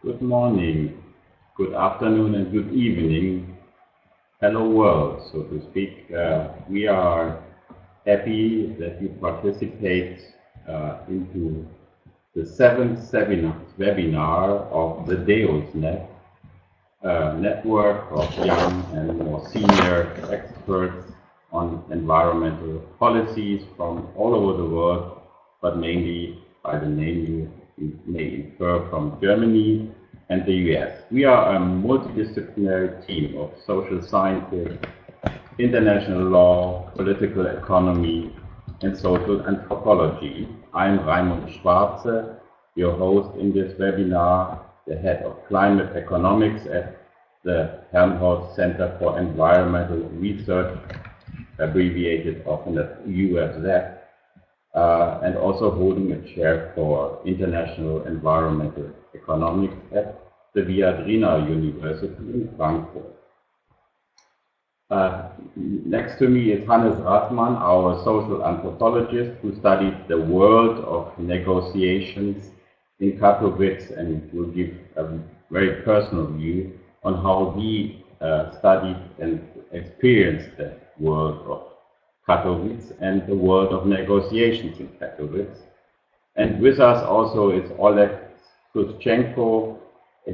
Good morning, good afternoon, and good evening. Hello world, so to speak. We are happy that you participate into the seventh webinar of the DEOSNet, network of young and more senior experts on environmental policies from all over the world, but mainly by the name you may infer from Germany and the US. We are a multidisciplinary team of social scientists, international law, political economy, and social anthropology. I'm Raimund Schwarze, your host in this webinar, the head of climate economics at the Helmholtz Center for Environmental Research, abbreviated often as UFZ, and also holding a chair for international environmental economics at the Viadrina University in Frankfurt. Next to me is Hannes Rathmann, our social anthropologist who studied the world of negotiations in Katowice and will give a very personal view on how he studied and experienced the world of Katowice and the world of negotiations in Katowice. And with us also is Oleg Suschenko.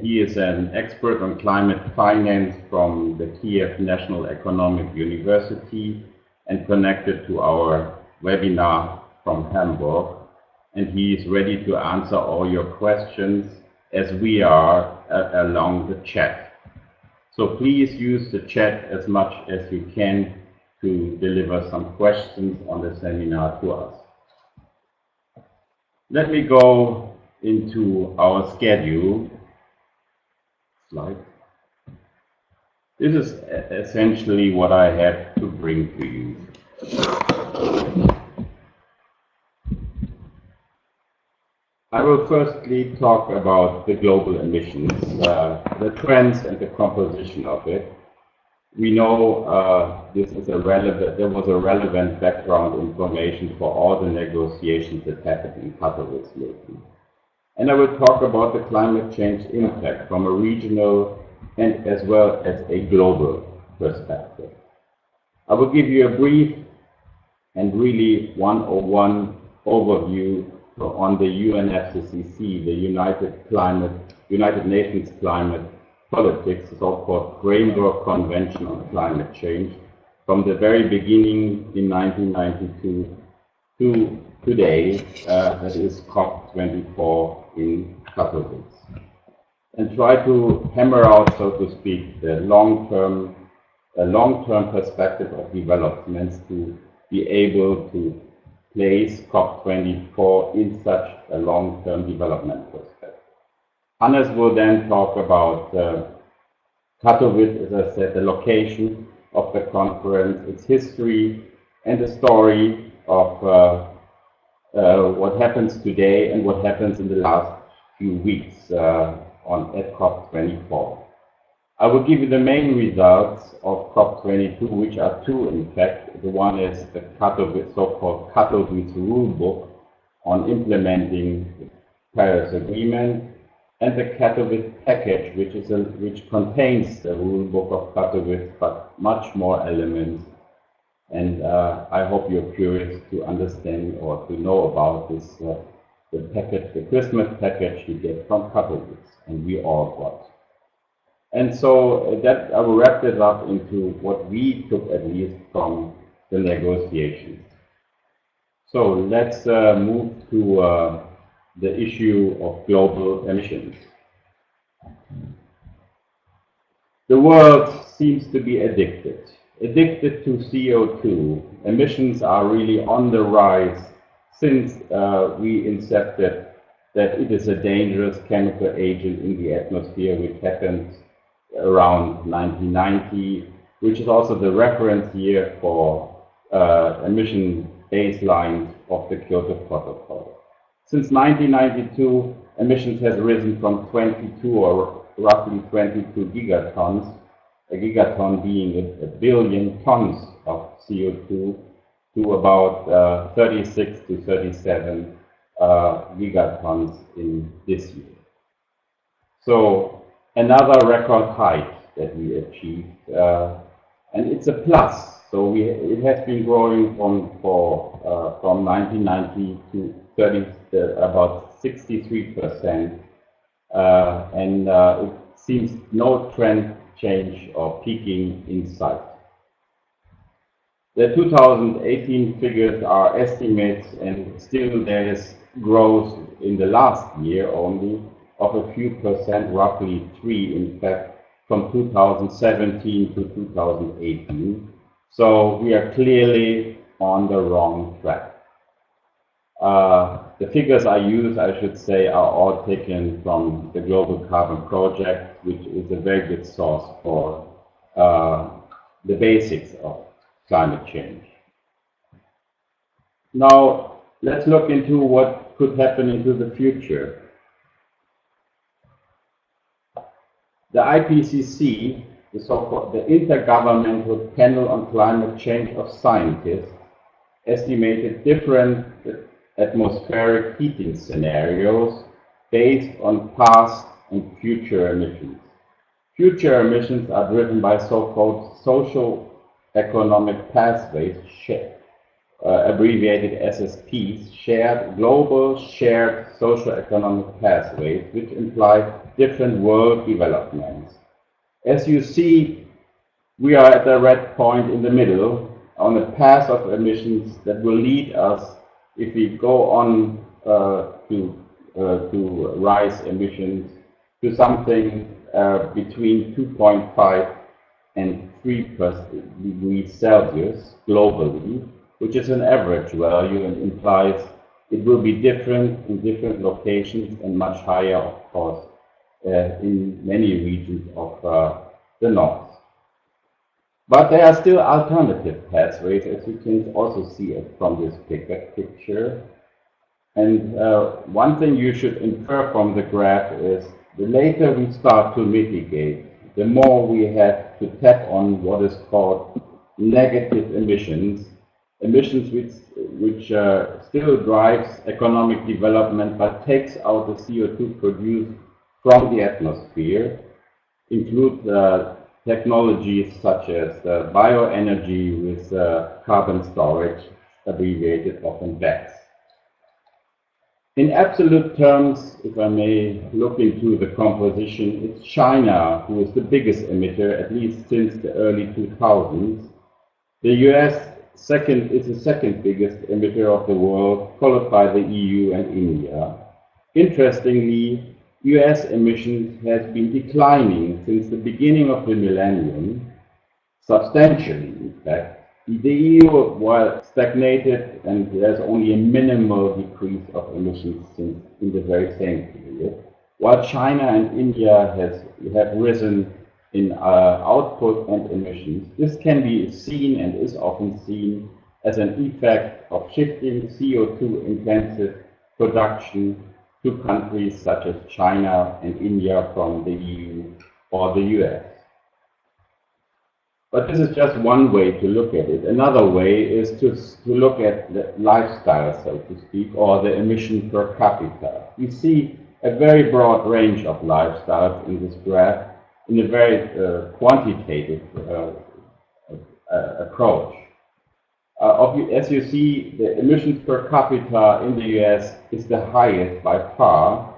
He is an expert on climate finance from the Kiev National Economic University and connected to our webinar from Hamburg. And he is ready to answer all your questions as we are along the chat. So please use the chat as much as you can to deliver some questions on the seminar to us. Let me go into our schedule. Slide. This is essentially what I have to bring to you. I will firstly talk about the global emissions, the trends and the composition of it. We know there was a relevant background information for all the negotiations that happened in Katowice lately. And I will talk about the climate change impact from a regional and as well as a global perspective. I will give you a brief and really 101 overview on the UNFCCC, the United Nations Climate Politics, so-called Framework Convention on Climate Change, from the very beginning in 1992 to today, that is COP24 in Katowice, and try to hammer out, so to speak, the long-term perspective of developments to be able to place COP24 in such a long-term development perspective. Hannes will then talk about Katowice, as I said, the location of the conference, its history, and the story of what happens today and what happens in the last few weeks at COP24. I will give you the main results of COP22, which are two, in fact. The one is the so-called Katowice Rulebook on implementing the Paris Agreement, and the Katowice package, which contains the Rulebook of Katowice, but much more elements. And I hope you're curious to understand or to know about this, the package, the Christmas package you get from Katowice, and we all got. And so that I will wrap this up into what we took at least from the negotiations. So let's move to the issue of global emissions. The world seems to be addicted to CO2. Emissions are really on the rise since we incepted that it is a dangerous chemical agent in the atmosphere, which happened around 1990, which is also the reference year for emission baselines of the Kyoto Protocol. Since 1992, emissions has risen from 22 or roughly 22 gigatons, a gigaton being a billion tons of CO2, to about 36 to 37 gigatons in this year. So another record height that we achieved, and it's a plus. So it has been growing from 1990 to 30, about 63%, and it seems no trend change or peaking in sight. The 2018 figures are estimates, and still there is growth in the last year only of a few percent, roughly 3 in fact, from 2017 to 2018. So we are clearly on the wrong track. The figures I use, I should say, are all taken from the Global Carbon Project, which is a very good source for the basics of climate change. Now, let's look into what could happen into the future. The IPCC, the so-called the Intergovernmental Panel on Climate Change of Scientists, estimated different atmospheric heating scenarios based on past and future emissions. Future emissions are driven by so-called social economic pathways, abbreviated SSPs, global shared socio-economic pathways, which imply different world developments. As you see, we are at the red point in the middle on a path of emissions that will lead us, if we go on to rise emissions, to something between 2.5 and 3 degrees Celsius globally, which is an average value and implies it will be different in different locations and much higher, of course, in many regions of the north. But there are still alternative pathways, as you can also see from this picture. And one thing you should infer from the graph is the later we start to mitigate, the more we have to tap on what is called negative emissions, which still drives economic development but takes out the CO2 produced from the atmosphere, include technologies such as bioenergy with carbon storage, abbreviated often BECCS. In absolute terms, if I may look into the composition, it's China who is the biggest emitter, at least since the early 2000s. The US is the second biggest emitter of the world, followed by the EU and India. Interestingly, US emissions has been declining since the beginning of the millennium, substantially in fact. The EU, while stagnated, and there's only a minimal decrease of emissions in the very same period, while China and India have risen in output and emissions. This can be seen and is often seen as an effect of shifting CO2-intensive production to countries such as China and India from the EU or the US. But this is just one way to look at it. Another way is to look at the lifestyle, so to speak, or the emission per capita. We see a very broad range of lifestyles in this graph in a very quantitative approach. As you see, the emissions per capita in the US is the highest by far.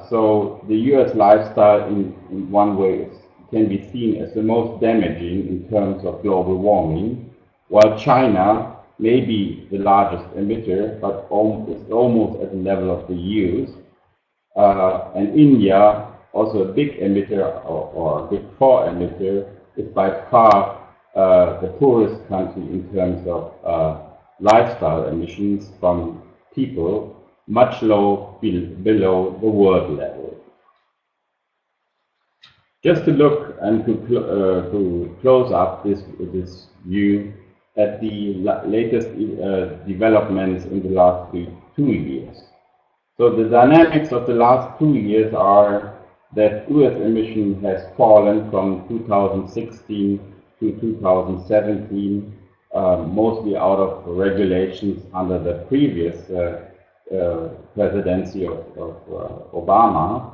So the US lifestyle in one way can be seen as the most damaging in terms of global warming, while China may be the largest emitter, but is almost at the level of the US, and India, also a big emitter or a big four emitter, is by far the poorest country in terms of lifestyle emissions from people, much below the world level. Just to look and to close up this view at the latest developments in the last 2 years. So the dynamics of the last 2 years are that US emission has fallen from 2016 to 2017, mostly out of regulations under the previous presidency of Obama.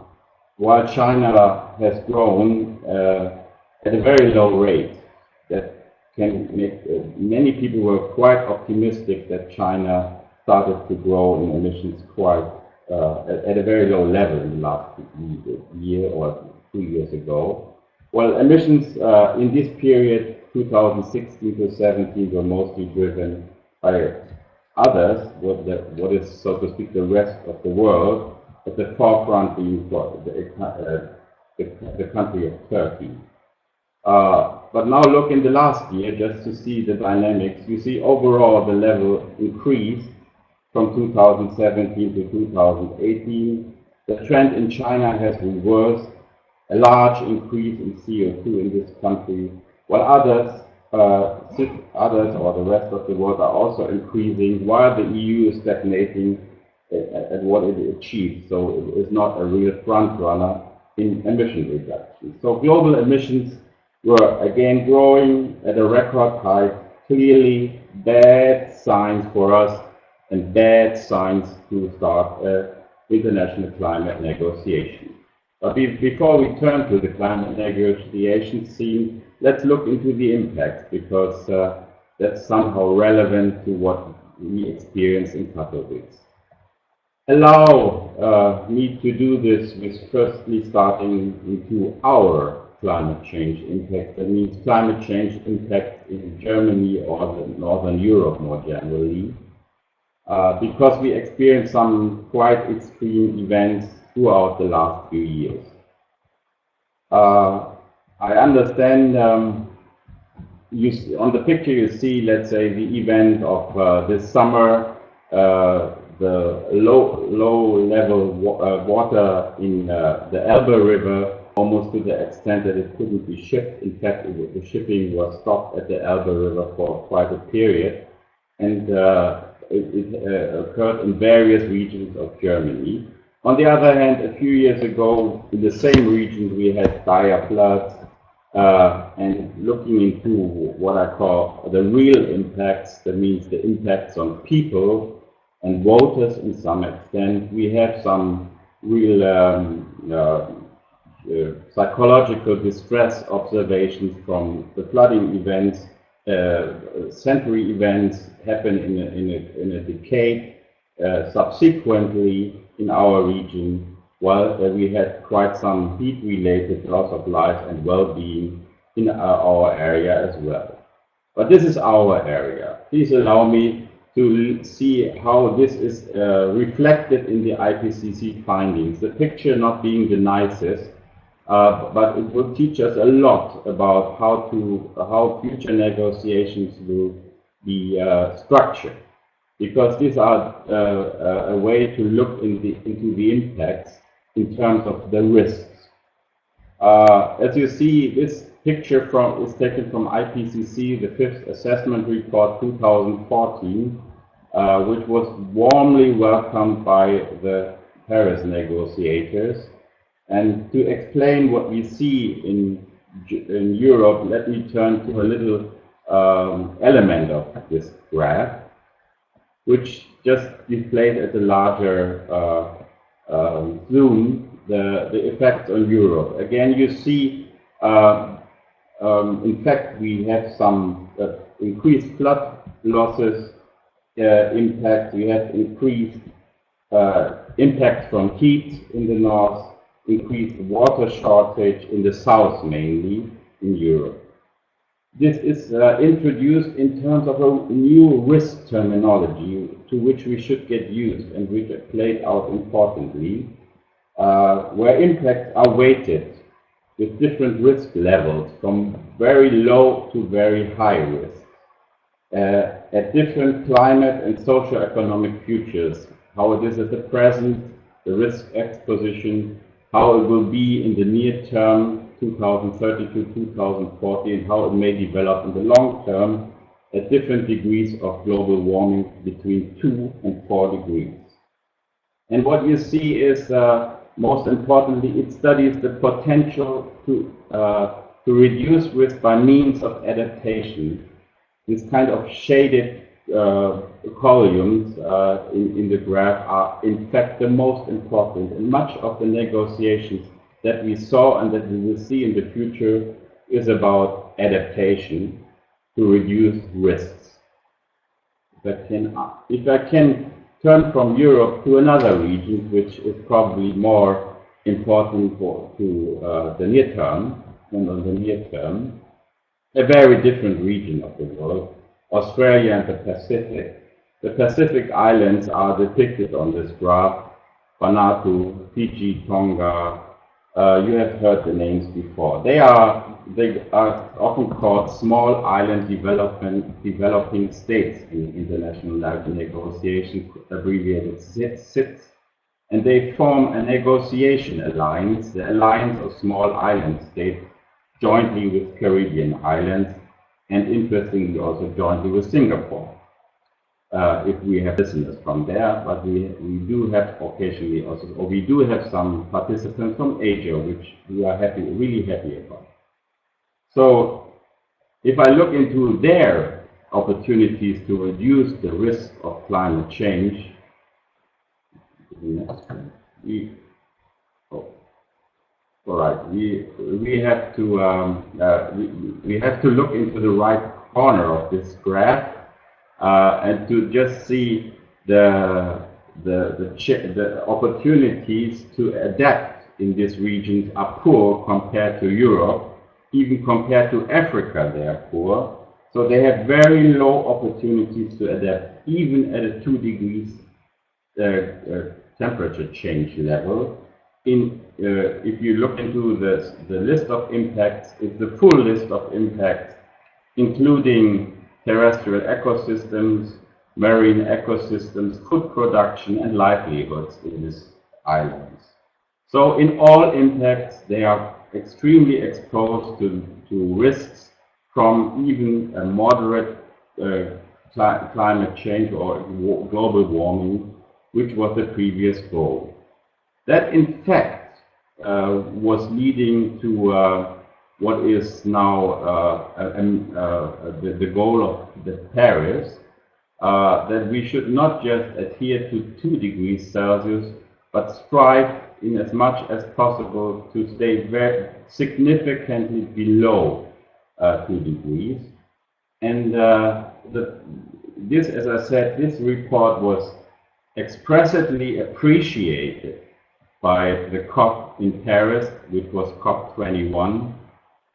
while China has grown at a very low rate, that can make many people were quite optimistic that China started to grow in emissions quite at a very low level in the last year or 2 years ago. Well, emissions in this period, 2016 to 17, were mostly driven by others, what is, so to speak, the rest of the world, at the forefront being the country of Turkey. But now look in the last year, just to see the dynamics. You see overall the level increased from 2017 to 2018. The trend in China has reversed, a large increase in CO2 in this country, while others or the rest of the world are also increasing, while the EU is stagnating at what it achieved. So it is not a real front runner in emission reduction. So global emissions were again growing at a record high, clearly bad signs for us and bad signs to start international climate negotiations. But before we turn to the climate negotiation scene, let's look into the impacts, because that's somehow relevant to what we experience in Katowice. Allow me to do this with firstly starting into our climate change impact. That means climate change impact in Germany or Northern Europe more generally, because we experienced some quite extreme events throughout the last few years. I understand on the picture you see, let's say, the event of this summer, the low level water in the Elbe River, almost to the extent that it couldn't be shipped. In fact, the shipping was stopped at the Elbe River for quite a period, and it occurred in various regions of Germany. On the other hand, a few years ago, in the same region, we had dire floods, and looking into what I call the real impacts, that means the impacts on people and voters in some extent, we have some real psychological distress observations from the flooding events. Century events happen in a decade subsequently in our region, while we had quite some heat-related loss of life and well-being in our area as well. But this is our area. Please allow me to see how this is reflected in the IPCC findings. The picture not being the nicest, but it will teach us a lot about how future negotiations will be structured, because these are a way to look into the impacts in terms of the risks. As you see, this picture is taken from IPCC, the Fifth Assessment Report 2014, which was warmly welcomed by the Paris negotiators. And to explain what we see in Europe, let me turn to a little element of this graph, which just displays at a larger zoom the effects on Europe. Again, you see, in fact, we have some increased flood losses impact. We have increased impact from heat in the north, increased water shortage in the south, mainly in Europe. This is introduced in terms of a new risk terminology to which we should get used and which played out importantly, where impacts are weighted with different risk levels from very low to very high risk, at different climate and socio-economic futures, how it is at the present, the risk exposition, how it will be in the near term, 2030 to 2040, and how it may develop in the long term at different degrees of global warming between 2 and 4 degrees. And what you see is, most importantly, it studies the potential to reduce risk by means of adaptation. This kind of shaded columns in the graph are in fact the most important, and much of the negotiations that we saw and that we will see in the future is about adaptation to reduce risks. If I can turn from Europe to another region, which is probably more important to the near term, a very different region of the world, Australia and the Pacific. The Pacific Islands are depicted on this graph: Vanuatu, Fiji, Tonga. You have heard the names before. They are often called small island developing states in international negotiation, abbreviated SIDS, and they form a negotiation alliance, the Alliance of Small Island States, jointly with Caribbean islands, and interestingly also jointly with Singapore. If we have listeners from there, but we do have occasionally also, or we do have some participants from Asia, which we are really happy about. So if I look into their opportunities to reduce the risk of climate change, we have to look into the right corner of this graph. And to just see the opportunities to adapt in these regions are poor compared to Europe, even compared to Africa they are poor. So they have very low opportunities to adapt, even at a 2 degrees temperature change level. If you look into the list of impacts, it's the full list of impacts, including terrestrial ecosystems, marine ecosystems, food production, and livelihoods in these islands. So in all impacts, they are extremely exposed to risks from even a moderate climate change or global warming, which was the previous goal. That, in fact, was leading to what is now the goal of the Paris, that we should not just adhere to 2 degrees Celsius, but strive in as much as possible to stay very significantly below 2 degrees. And this, as I said, this report was expressively appreciated by the COP in Paris, which was COP21.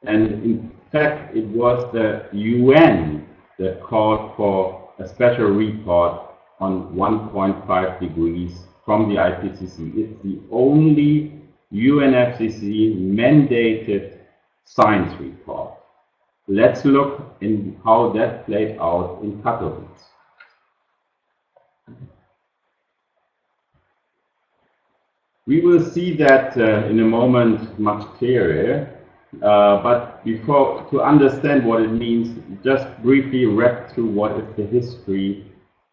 And in fact, it was the UN that called for a special report on 1.5 degrees from the IPCC. It's the only UNFCCC mandated science report. Let's look in how that played out in Katowice. We will see that in a moment much clearer. But before, to understand what it means, just briefly wrap through what is the history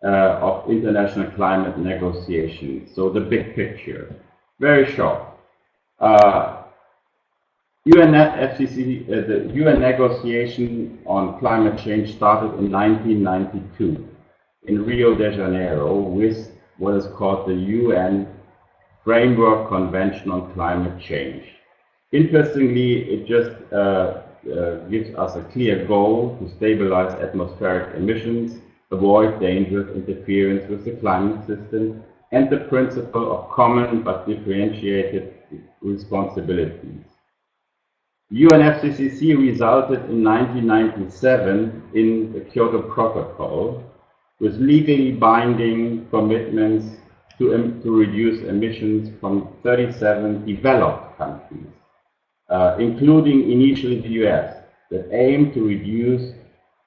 of international climate negotiations. So the big picture, very short. UNFCCC, the UN negotiation on climate change started in 1992 in Rio de Janeiro with what is called the UN Framework Convention on Climate Change. Interestingly, it just gives us a clear goal to stabilize atmospheric emissions, avoid dangerous interference with the climate system, and the principle of common but differentiated responsibilities. UNFCCC resulted in 1997 in the Kyoto Protocol with legally binding commitments to reduce emissions from 37 developed countries, including initially the US, that aim to reduce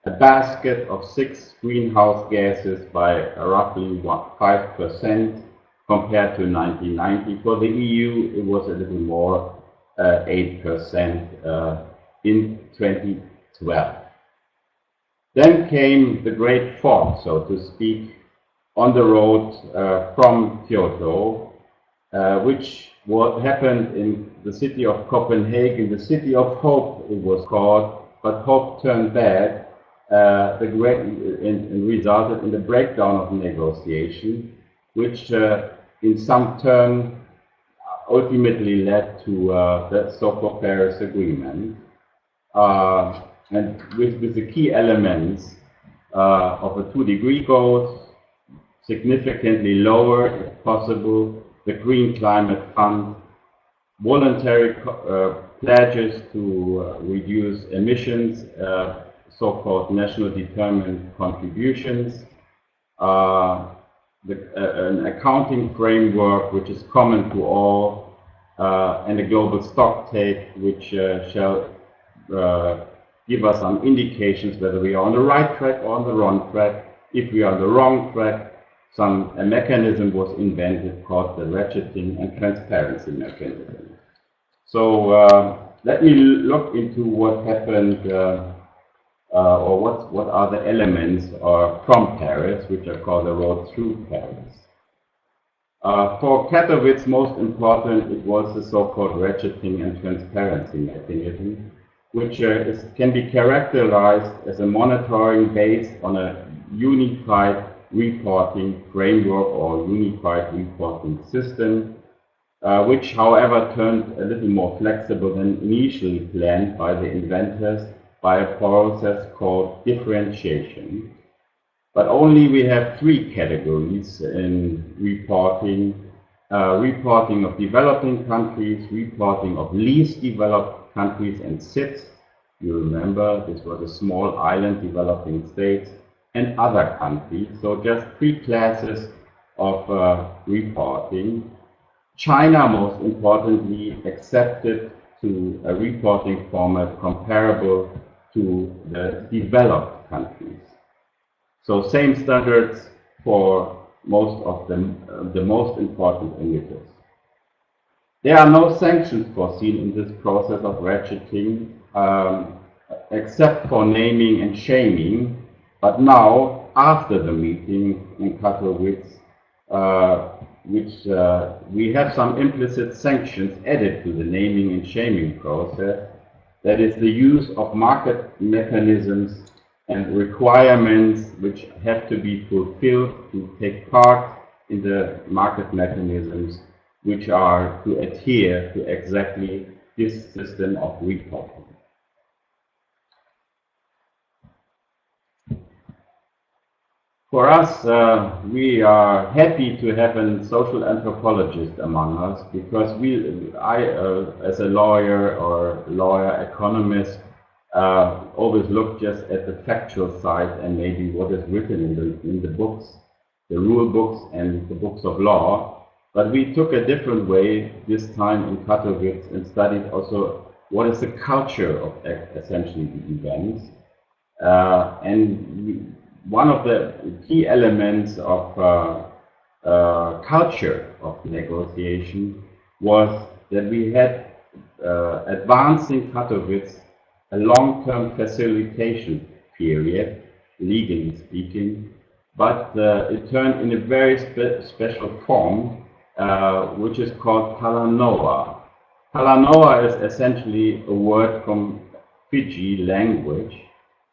a basket of 6 greenhouse gases by roughly 5% compared to 1990. For the EU, it was a little more, 8% in 2012. Then came the great fog, so to speak, on the road from Kyoto, which happened in the city of Copenhagen, the city of hope it was called, but hope turned bad, and resulted in the breakdown of negotiation, which in some turn ultimately led to the so-called Paris Agreement, and with the key elements of the 2-degree goals, significantly lower, if possible, the Green Climate Fund, voluntary pledges to reduce emissions, so-called national determined contributions, an accounting framework which is common to all, and a global stocktake which shall give us some indications whether we are on the right track or on the wrong track. If we are on the wrong track, a mechanism was invented called the ratcheting and transparency mechanism. So let me look into what happened, or what are the elements from Paris, which are called the road through Paris. For Katowice, most important, it was the so-called ratcheting and transparency mechanism, which can be characterized as a monitoring based on a unified reporting framework or unified reporting system, which, however, turned a little more flexible than initially planned by the inventors by a process called differentiation. But only we have 3 categories in reporting: reporting of developing countries, reporting of least developed countries and SIDS. You remember, this was a small island developing states, and other countries. So just 3 classes of reporting. China, most importantly, accepted to a reporting format comparable to the developed countries. So same standards for most of the most important emitters. There are no sanctions foreseen in this process of ratcheting, except for naming and shaming. But now, after the meeting in Katowice, we have some implicit sanctions added to the naming and shaming process. That is the use of market mechanisms and requirements which have to be fulfilled to take part in the market mechanisms, which are to adhere to exactly this system of reporting. For us, we are happy to have a social anthropologist among us, because I, as a lawyer economist, always look just at the factual side and maybe what is written in the books, the rule books and the books of law. But we took a different way this time in Katowice and studied also what is the culture of essentially the events. And one of the key elements of culture of negotiation was that we had advancing Katowice a long-term facilitation period, legally speaking, but it turned in a very special form, which is called Talanoa. Talanoa is essentially a word from Fiji language.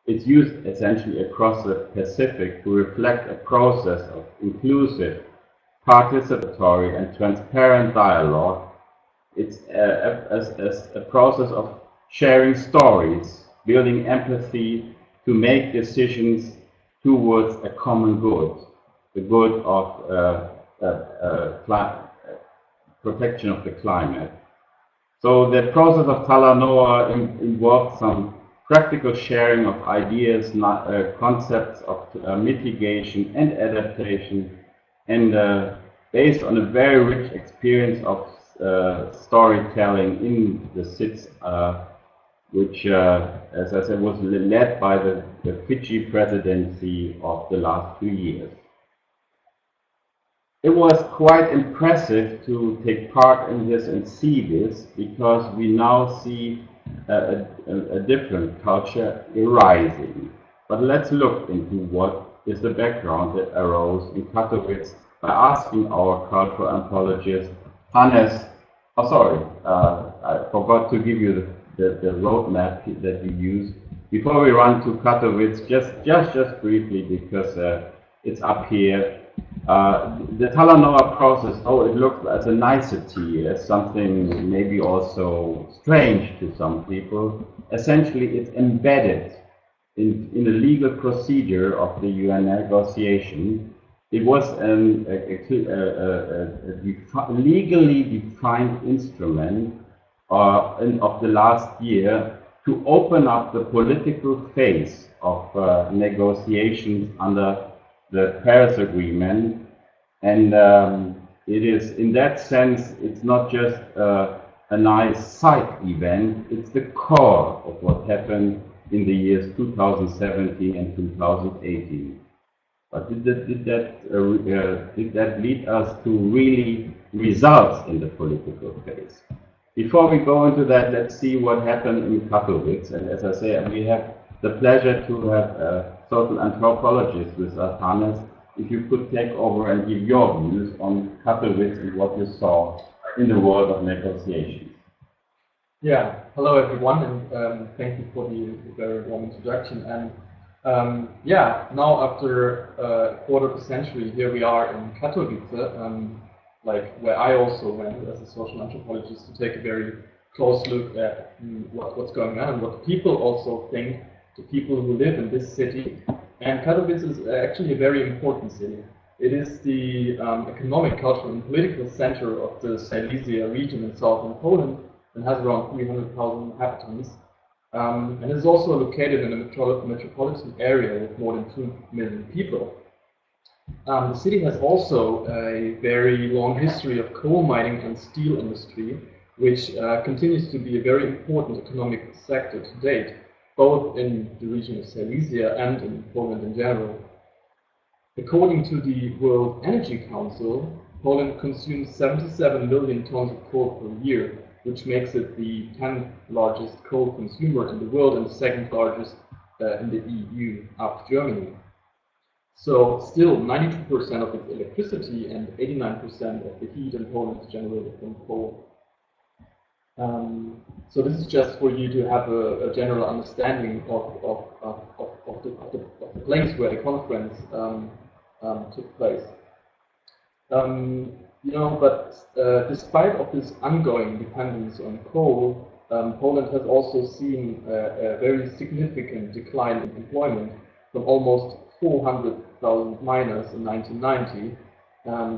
It's used essentially across the Pacific to reflect a process of inclusive, participatory, and transparent dialogue. It's a process of sharing stories, building empathy to make decisions towards a common good, the good of protection of the climate. So the process of Talanoa involved some practical sharing of ideas, concepts of mitigation and adaptation, and based on a very rich experience of storytelling in the SIDS, which, as I said, was led by the Fiji presidency of the last 2 years. It was quite impressive to take part in this and see this, because we now see a different culture arising. But let's look into what is the background that arose in Katowice by asking our cultural anthropologist, Hannes. Oh, sorry, I forgot to give you the roadmap that we used. Before we run to Katowice, just briefly, because it's up here. The Talanoa process, oh, it looks as a nicety, as something maybe also strange to some people. Essentially, it's embedded in the legal procedure of the UN negotiation. It was a legally defined instrument of the last year to open up the political phase of negotiations under the Paris Agreement, and it is, in that sense, it's not just a nice side event, it's the core of what happened in the years 2017 and 2018. But did that lead us to really results in the political phase? Before we go into that, let's see what happened in Katowice. And as I say, we have the pleasure to have a social anthropologist with us, Hannes. If you could take over and give your views on Katowice and what you saw in the world of negotiations. Yeah, hello everyone, and thank you for the very warm introduction. And yeah, now after a quarter of a century, here we are in Katowice, like where I also went as a social anthropologist to take a very close look at what's going on and what people also think, the people who live in this city. And Katowice is actually a very important city. It is the economic, cultural, and political center of the Silesia region in southern Poland and has around 300,000 inhabitants. And it is also located in a metropolitan area with more than 2 million people. The city has also a very long history of coal mining and steel industry, which continues to be a very important economic sector to date, both in the region of Silesia and in Poland in general. According to the World Energy Council, Poland consumes 77 million tons of coal per year, which makes it the 10th largest coal consumer in the world and the 2nd largest in the EU after Germany. So still 92% of its electricity and 89% of the heat in Poland is generated from coal. So this is just for you to have a general understanding of the place where the conference took place. You know, but despite of this ongoing dependence on coal, Poland has also seen a very significant decline in employment from almost 400,000 miners in 1990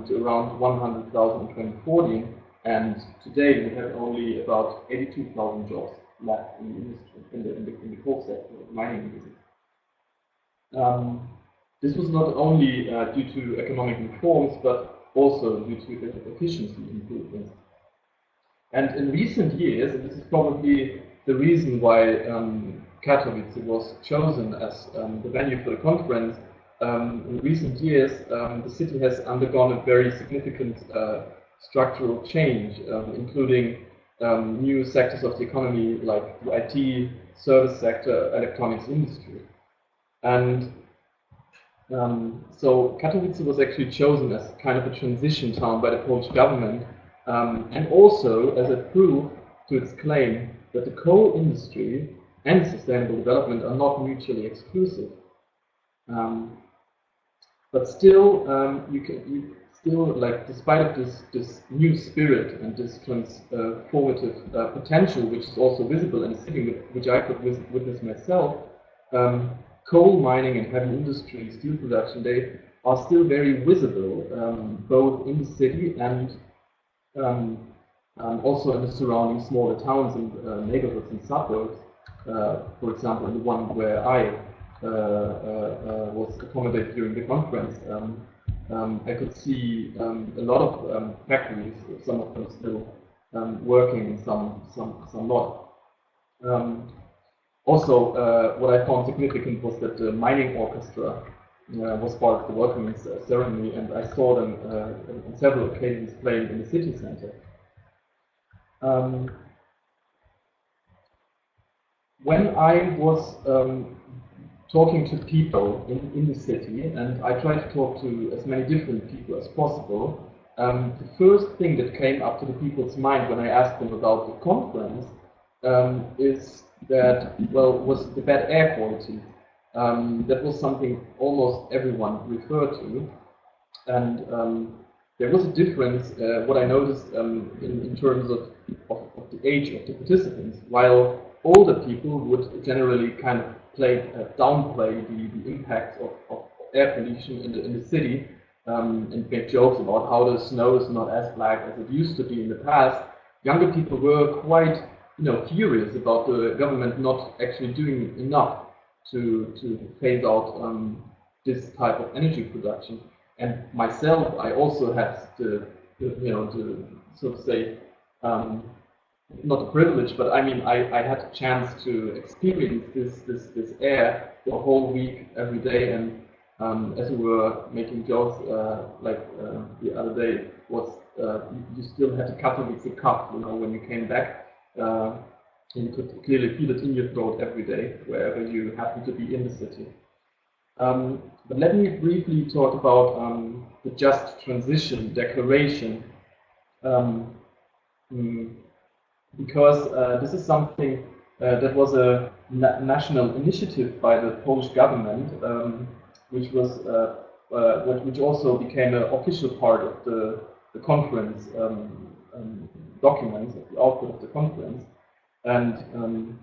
to around 100,000 in 2014, and today we have only about 82,000 jobs left in the industry, in the coal sector, mining business. This was not only due to economic reforms, but also due to efficiency improvements. And in recent years, and this is probably the reason why Katowice was chosen as the venue for the conference, in recent years the city has undergone a very significant structural change, including new sectors of the economy like the IT, service sector, electronics industry. And so Katowice was actually chosen as kind of a transition town by the Polish government, and also as a proof to its claim that the coal industry and sustainable development are not mutually exclusive. But still, despite of this new spirit and this transformative potential, which is also visible in the city, which I could witness myself, coal mining and heavy industry, steel production, they are still very visible, both in the city and also in the surrounding smaller towns and neighborhoods and suburbs. For example, in the one where I was accommodated during the conference, I could see a lot of factories, some of them still working, some not. Also, what I found significant was that the mining orchestra was part of the welcoming ceremony, and I saw them on several occasions playing in the city center. When I was talking to people in the city, and I tried to talk to as many different people as possible, the first thing that came up to the people's mind when I asked them about the conference is that, well, was the bad air quality. That was something almost everyone referred to. And there was a difference, what I noticed in terms of the age of the participants. While older people would generally kind of downplay the impact of air pollution in the city, and make jokes about how the snow is not as black as it used to be in the past, younger people were quite curious about the government not actually doing enough to phase out this type of energy production. And myself, I also had the so to say, not a privilege, but I mean, I had a chance to experience this air for a whole week, every day. And as we were making jokes, the other day, was you still had to Katowice cup, when you came back. You could clearly feel it in your throat every day, wherever you happen to be in the city. But let me briefly talk about the Just Transition Declaration, because this is something that was a national initiative by the Polish government, which also became an official part of the conference documents, of the output of the conference. And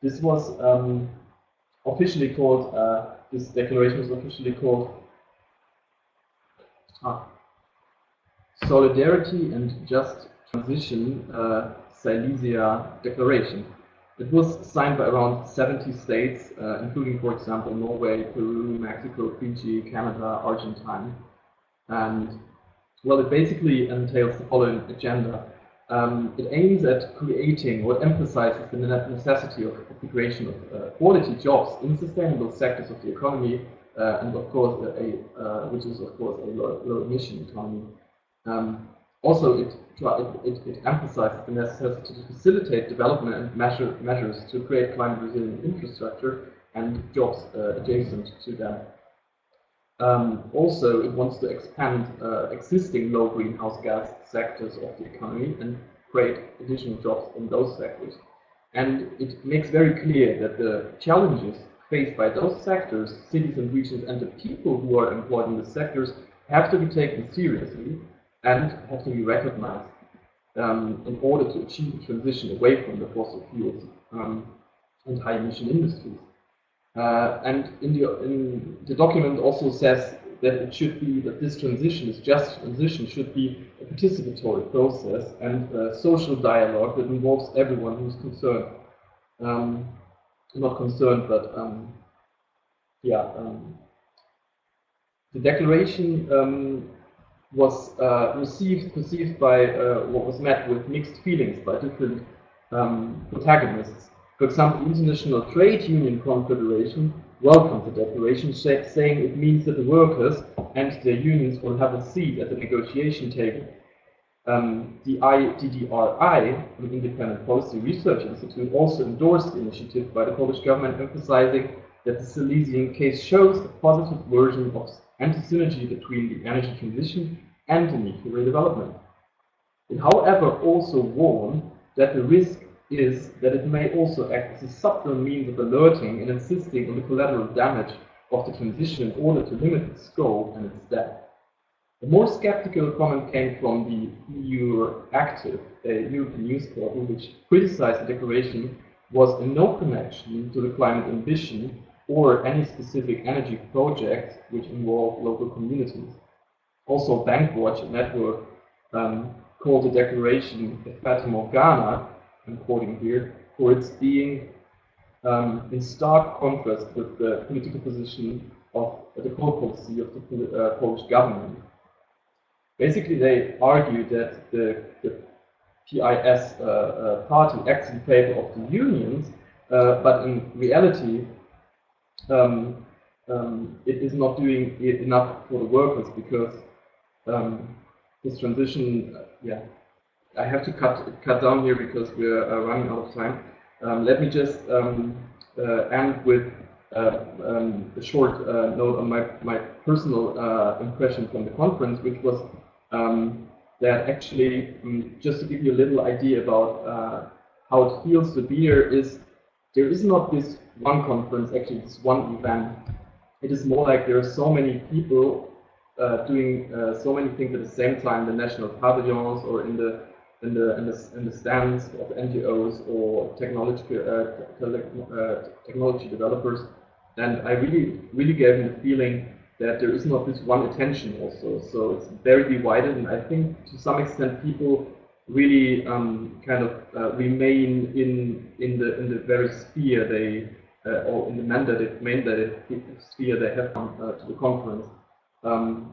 this was officially called, this declaration was officially called Solidarity and Just Transition Silesia Declaration. It was signed by around 70 states, including, for example, Norway, Peru, Mexico, Fiji, Canada, Argentina. And, well, it basically entails the following agenda. It aims at creating or emphasizes the necessity of the creation of quality jobs in sustainable sectors of the economy, and of course, which is of course a low emission economy. Also, it emphasizes the necessity to facilitate development and measures to create climate resilient infrastructure and jobs adjacent to them. Also, it wants to expand existing low greenhouse gas sectors of the economy and create additional jobs in those sectors. And it makes very clear that the challenges faced by those sectors, cities and regions, and the people who are employed in the sectors have to be taken seriously and have to be recognized in order to achieve a transition away from the fossil fuels and high emission industries. And in the document also says that it should be that this just transition should be a participatory process and a social dialogue that involves everyone who's concerned. Not concerned, but the declaration was perceived by what was met with mixed feelings by different protagonists. For example, the International Trade Union Confederation welcomed the declaration, saying it means that the workers and their unions will have a seat at the negotiation table. The IDDRI, an independent policy research institute, also endorsed the initiative by the Polish government, emphasizing that the Silesian case shows a positive version of anti-synergy between the energy transition and the need for redevelopment. It, however, also warned that the risk is that it may also act as a subtle means of alerting and insisting on the collateral damage of the transition in order to limit its scope and its depth. A more skeptical comment came from the EU Active, a European news portal, which criticized the declaration was in no connection to the climate ambition or any specific energy projects which involve local communities. Also, Bankwatch, a network, called the declaration a fata morgana, I'm quoting here, for its being in stark contrast with the political position of the core policy of the Polish government. Basically, they argue that the PIS party acts in favor of the unions, but in reality, it is not doing enough for the workers, because this transition, I have to cut down here because we're running out of time. Let me just end with a short note on my personal impression from the conference, which was that actually, just to give you a little idea about how it feels to be here, there is not this one conference, actually this one event. It is more like there are so many people doing so many things at the same time, the national pavilions or in the stands of NGOs or technology developers, and I really gave me the feeling that there is not this one attention also. So it's very divided, and I think to some extent people really kind of remain in the very sphere they or in the mandated sphere they have to the conference.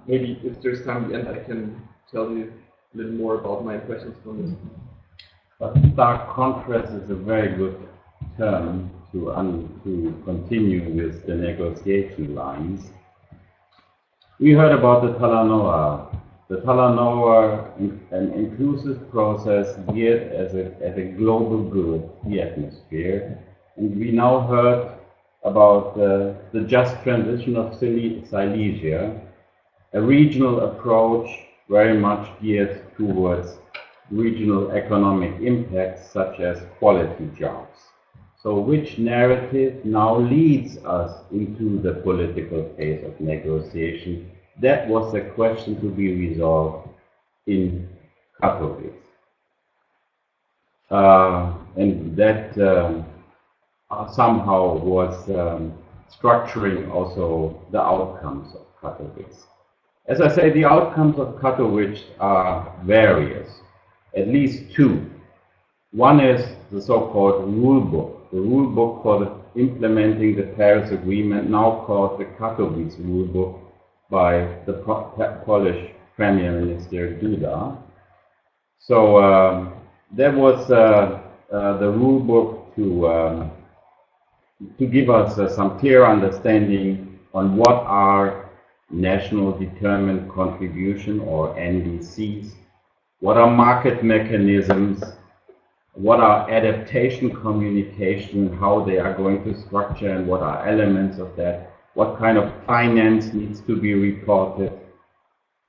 Maybe if there's time at the end, I can tell you a little more about my impressions from this. But stark contrast is a very good term to continue with the negotiation lines. We heard about the Talanoa. The Talanoa, an inclusive process geared at a global good, the atmosphere. And we now heard about the just transition of Silesia, a regional approach very much geared towards regional economic impacts such as quality jobs. So which narrative now leads us into the political phase of negotiation? That was the question to be resolved in Katowice. And that somehow was structuring also the outcomes of Katowice. As I say, the outcomes of Katowice are various, at least two. One is the so-called rule book, the rule book for implementing the Paris Agreement, now called the Katowice rule book by the Polish Premier Minister Duda. So there was the rule book to give us some clear understanding on what are national determined contribution or NDCs, what are market mechanisms, what are adaptation communication, how they are going to structure and what are elements of that, what kind of finance needs to be reported,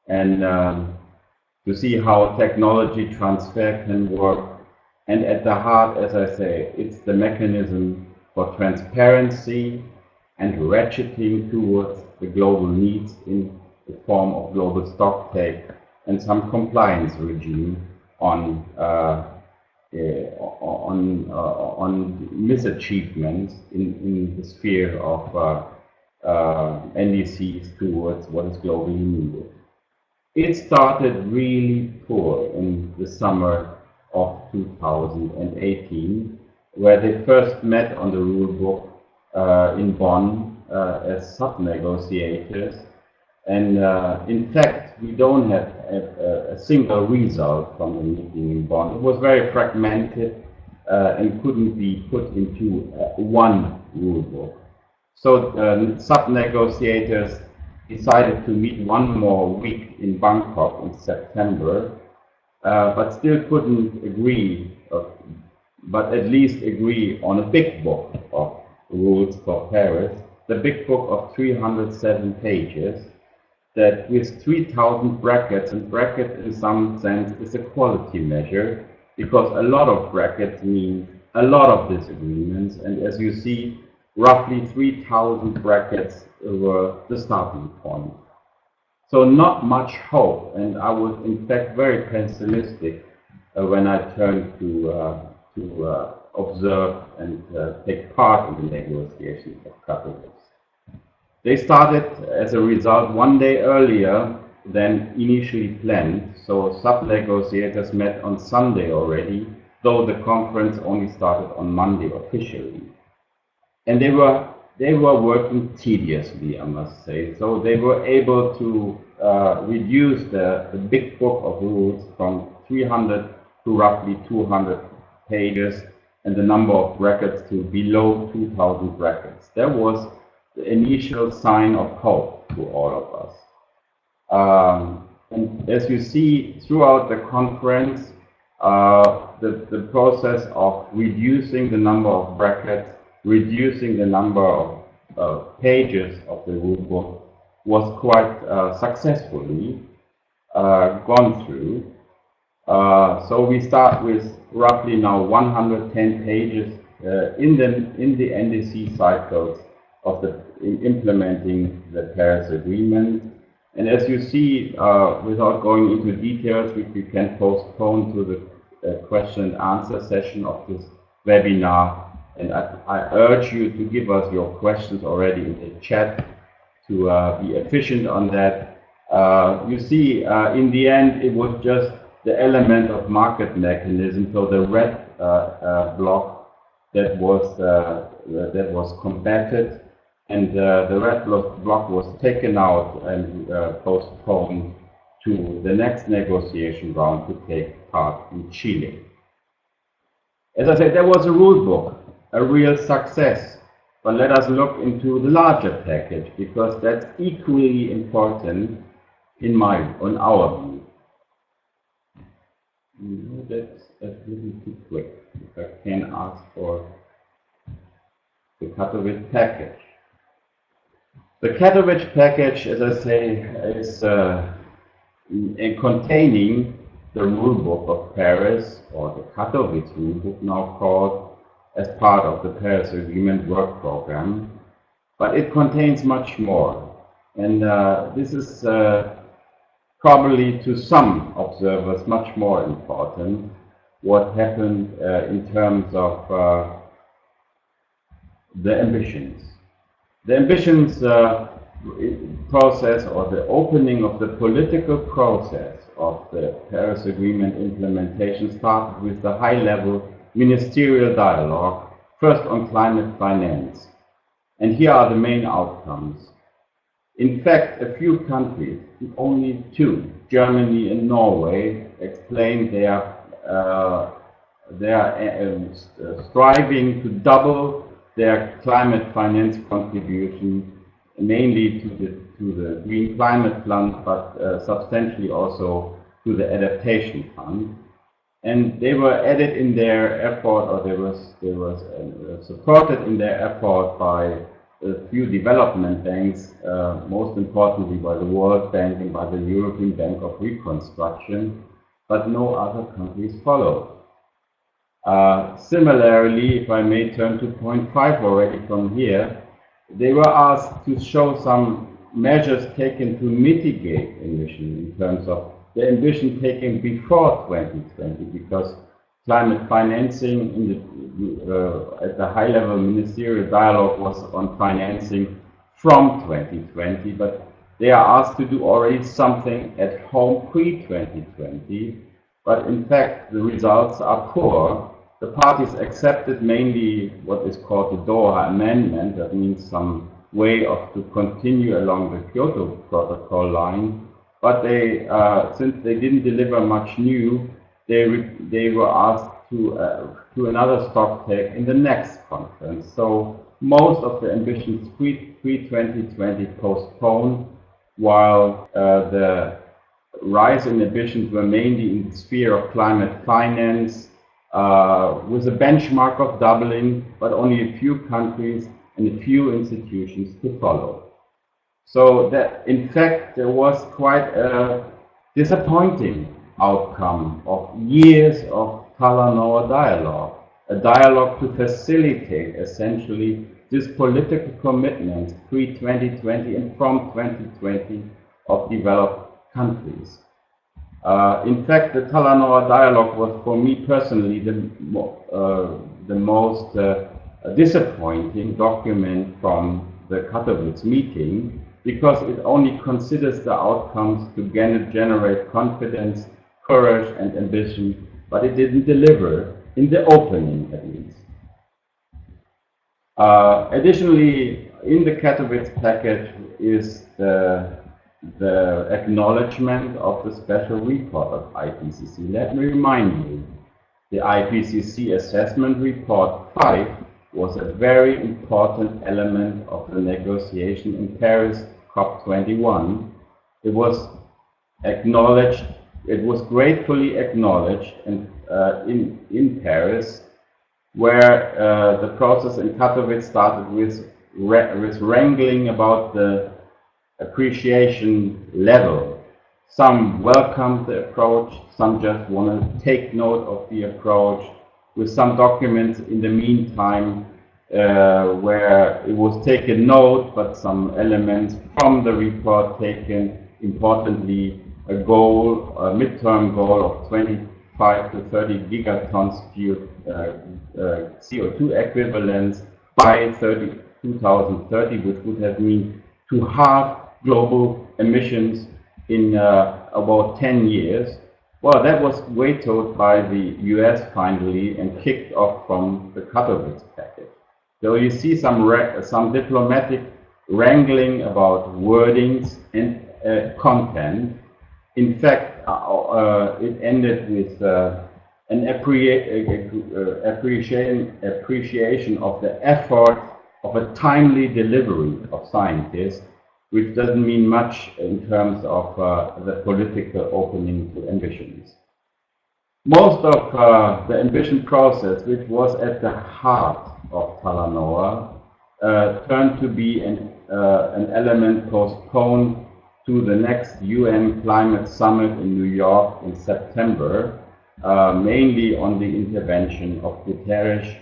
and to see how technology transfer can work. And at the heart, as I say, it's the mechanism for transparency and ratcheting towards the global needs in the form of global stocktake and some compliance regime on misachievements in the sphere of NDCs towards what is globally needed. It started really poor in the summer of 2018, where they first met on the rule book in Bonn as sub-negotiators. And in fact, we don't have a single result from the meeting in Bonn. It was very fragmented and couldn't be put into one rule book. So sub-negotiators decided to meet one more week in Bangkok in September, but still couldn't agree, but at least agree on a big book of rules for Paris, the big book of 307 pages, that with 3,000 brackets, and bracket in some sense is a quality measure, because a lot of brackets mean a lot of disagreements, and as you see, roughly 3,000 brackets were the starting point. So not much hope, and I was in fact very pessimistic when I turned to observe and take part in the negotiations of Katowice. They started, as a result, one day earlier than initially planned, so sub-negotiators met on Sunday already, though the conference only started on Monday officially. And they were working tediously, I must say. So they were able to reduce the big book of rules from 300 to roughly 200 pages, and the number of brackets to below 2,000 brackets. That was the initial sign of hope to all of us. And as you see throughout the conference, the process of reducing the number of brackets, reducing the number of pages of the rule book was quite successfully gone through. So we start with roughly now 110 pages in the NDC cycles of implementing the Paris Agreement, And as you see, without going into details, we can postpone to the question and answer session of this webinar. And I urge you to give us your questions already in the chat to be efficient on that. You see, in the end, it was just the element of market mechanism, so the red block that was combated, and the red block was taken out and postponed to the next negotiation round to take part in Chile. As I said, there was a rule book, a real success. But let us look into the larger package, because that's equally important on our view. That's a little too quick. If I can ask for the Katowice package. The Katowice package, as I say, is containing the rule book of Paris, or the Katowice rule book now called, as part of the Paris Agreement work program, but it contains much more. And this is probably to some observers much more important, what happened in terms of the ambitions. The ambitions process, or the opening of the political process of the Paris Agreement implementation, started with the high-level ministerial dialogue, first on climate finance. And here are the main outcomes. In fact, a few countries, only two, Germany and Norway, explained they are striving to double their climate finance contribution, mainly to the Green Climate Fund, but substantially also to the Adaptation Fund. And they were added in their effort, or they was supported in their effort by a few development banks, most importantly by the World Bank and by the European Bank of Reconstruction, but no other countries followed. Similarly, if I may turn to point 5 already from here, they were asked to show some measures taken to mitigate emission in terms of the ambition taken before 2020, because climate financing at the high-level ministerial dialogue was on financing from 2020, but they are asked to do already something at home pre-2020, but in fact the results are poor. The parties accepted mainly what is called the Doha Amendment, that means some way to continue along the Kyoto Protocol line. But they, since they didn't deliver much new, they were asked to another stock take in the next conference. So most of the ambitions pre-2020 postponed, while the rise in ambitions were mainly in the sphere of climate finance, with a benchmark of doubling, but only a few countries and a few institutions to follow. So that, in fact, there was quite a disappointing outcome of years of Talanoa dialogue, a dialogue to facilitate essentially this political commitment pre-2020 and from 2020 of developed countries. In fact, the Talanoa dialogue was, for me personally, the most disappointing document from the Katowice meeting, because it only considers the outcomes to generate confidence, courage, and ambition, but it didn't deliver in the opening, at least. Additionally, in the Katowice package is the acknowledgement of the special report of IPCC. Let me remind you, the IPCC assessment report 5 was a very important element of the negotiation in Paris COP24. It was acknowledged, it was gratefully acknowledged and, in Paris, where the process in Katowice started with wrangling about the appreciation level. Some welcomed the approach, some just want to take note of the approach, with some documents in the meantime where it was taken note, but some elements from the report taken importantly, a goal, a midterm goal of 25 to 30 gigatons CO2 equivalents by 2030, which would have mean to halve global emissions in about 10 years. Well, that was vetoed by the US finally and kicked off from the Katowice package. So you see some diplomatic wrangling about wordings and content. In fact, it ended with an appreciation of the effort of a timely delivery of scientists, which doesn't mean much in terms of the political opening to ambitions. Most of the ambition process, which was at the heart of Talanoa, turned to be an element postponed to the next UN climate summit in New York in September, mainly on the intervention of Guterres.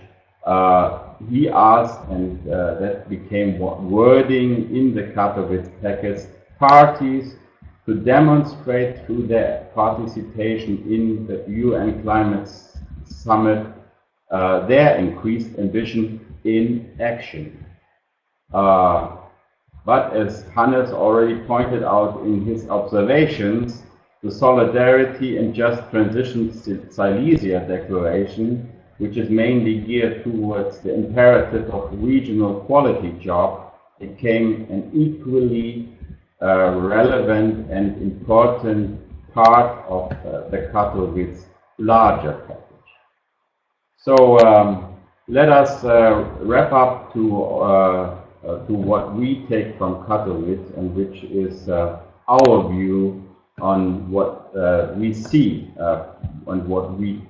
He asked, and that became wording in the Katowice package, parties to demonstrate through their participation in the UN climate summit their increased ambition in action. But as Hannes already pointed out in his observations, the Solidarity and Just Transition Silesia Declaration, which is mainly geared towards the imperative of regional quality job, became an equally relevant and important part of the Katowice larger package. So let us wrap up to what we take from Katowice, and which is our view on what we see and what we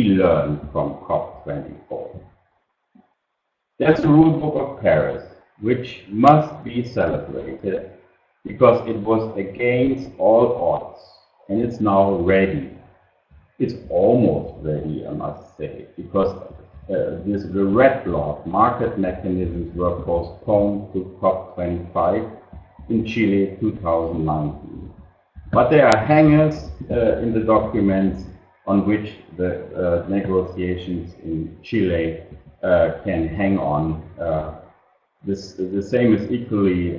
learn from COP24. That's the rule book of Paris, which must be celebrated because it was against all odds, and it's now ready. It's almost ready, I must say, because the red block market mechanisms were postponed to COP25 in Chile 2019. But there are hangers in the documents on which the negotiations in Chile can hang on. The same is equally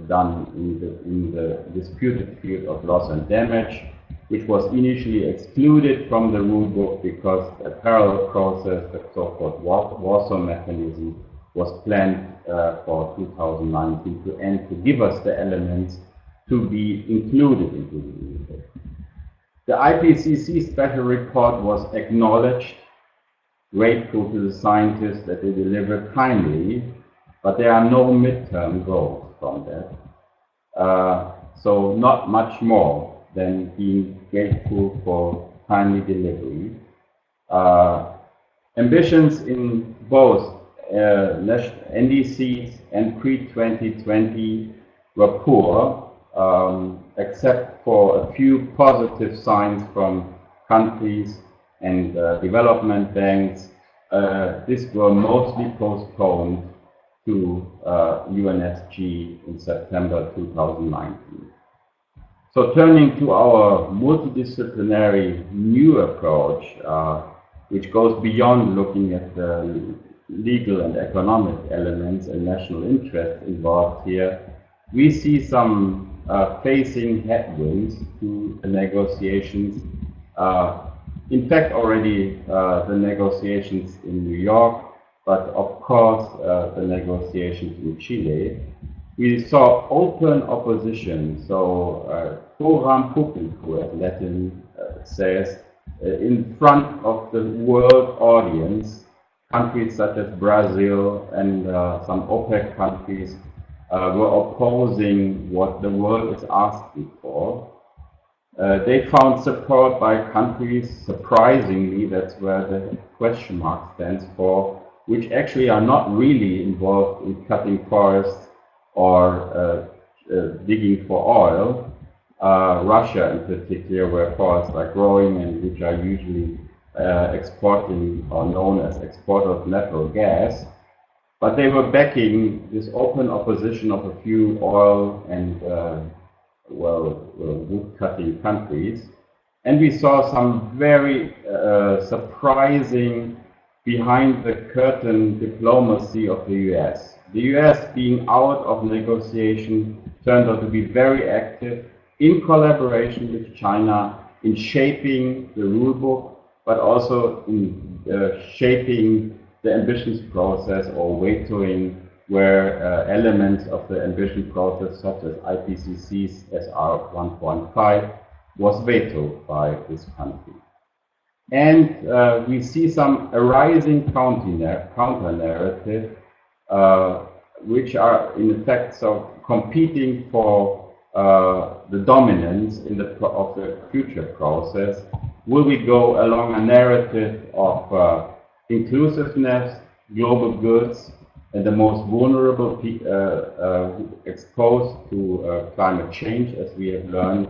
done in the disputed field of loss and damage, which was initially excluded from the rule book because a parallel process, the so-called Warsaw mechanism, was planned for 2019 to end, to give us the elements to be included into the rule book. The IPCC special report was acknowledged, grateful to the scientists that they delivered timely, but there are no midterm goals from that. So not much more than being grateful for timely delivery. Ambitions in both NDCs and pre-2020 were poor, except for a few positive signs from countries and development banks. These were mostly postponed to UNSG in September 2019. So turning to our multidisciplinary new approach, which goes beyond looking at the legal and economic elements and national interest involved here, we see some facing headwinds to the negotiations. In fact, already the negotiations in New York, but of course the negotiations in Chile. We saw open opposition, so coram publico, as Latin says, in front of the world audience. Countries such as Brazil and some OPEC countries were opposing what the world is asking for. They found support by countries, surprisingly, that's where the question mark stands for, which actually are not really involved in cutting forests or digging for oil. Russia in particular, where forests are growing and which are usually exporting or known as exporters of natural gas. But they were backing this open opposition of a few oil and wood-cutting countries. And we saw some very surprising behind-the-curtain diplomacy of the US. The US, being out of negotiation, turned out to be very active in collaboration with China in shaping the rule book, but also in shaping the ambitions process or vetoing where elements of the ambition process, such as IPCC's SR 1.5, was vetoed by this country. And we see some arising counter-narrative, which are in effect competing for the dominance of the future process. Will we go along a narrative of inclusiveness, global goods, and the most vulnerable exposed to climate change, as we have learned,